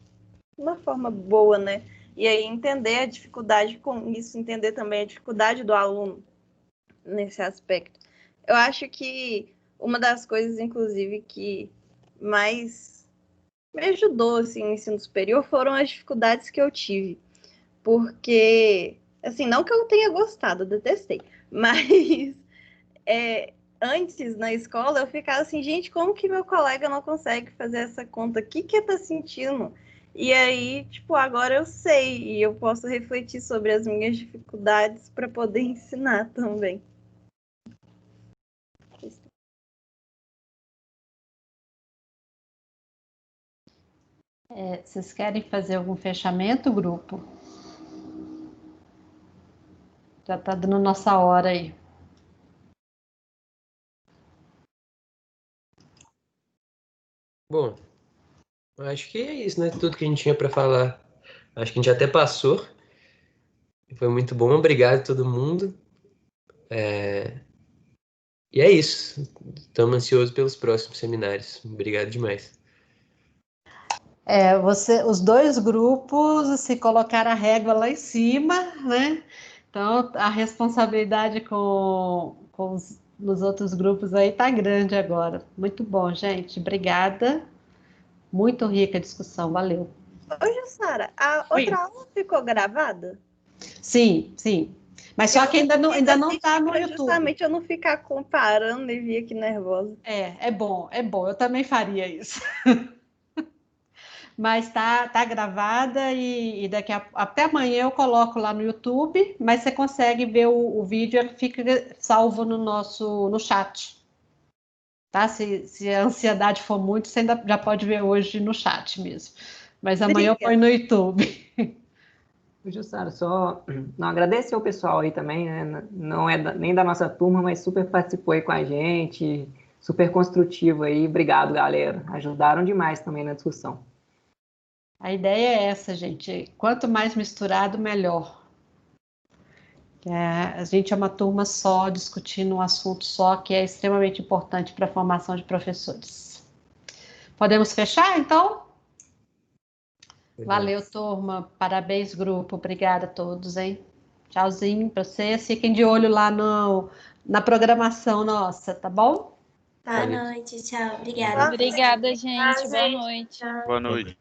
S4: de uma forma boa, né? E aí entender a dificuldade com isso, entender também a dificuldade do aluno nesse aspecto. Eu acho que uma das coisas, inclusive, que mais me ajudou assim, no ensino superior foram as dificuldades que eu tive. Porque, assim, não que eu tenha gostado, eu detestei, mas antes, na escola, eu ficava assim, gente, como que meu colega não consegue fazer essa conta? O que que tá sentindo? E aí, tipo, agora eu sei e eu posso refletir sobre as minhas dificuldades para poder ensinar também.
S1: Vocês querem fazer algum fechamento, grupo? Já está dando nossa hora aí.
S3: Bom, acho que é isso, né? Tudo que a gente tinha para falar. Acho que a gente até passou. Foi muito bom. Obrigado a todo mundo. E é isso. Estamos ansiosos pelos próximos seminários. Obrigado demais.
S1: Os dois grupos se colocaram a régua lá em cima, né? Então a responsabilidade nos outros grupos aí tá grande agora. Muito bom, gente. Obrigada. Muito rica a discussão. Valeu.
S4: Oi, Jussara, a outra aula ficou gravada?
S1: Sim, sim. Mas só que ainda não está no YouTube.
S4: Justamente eu não ficar comparando e vir aqui nervosa.
S1: É bom. Eu também faria isso. Mas tá gravada e até amanhã eu coloco lá no YouTube, mas você consegue ver o vídeo, ele fica salvo no chat. Tá? Se a ansiedade for muito, você ainda já pode ver hoje no chat mesmo. Mas amanhã eu ponho no YouTube.
S2: Jussara, só não agradecer o pessoal aí também, né? Não é nem da nossa turma, mas super participou aí com a gente, super construtivo aí. Obrigado, galera. Ajudaram demais também na discussão.
S1: A ideia é essa, gente. Quanto mais misturado, melhor. A gente é uma turma só, discutindo um assunto só, que é extremamente importante para a formação de professores. Podemos fechar, então? Valeu, turma. Parabéns, grupo. Obrigada a todos, hein? Tchauzinho para vocês. Fiquem de olho lá na programação nossa, tá bom?
S10: Boa noite, tchau. Obrigada.
S8: Obrigada, gente. Boa noite.
S13: Boa noite.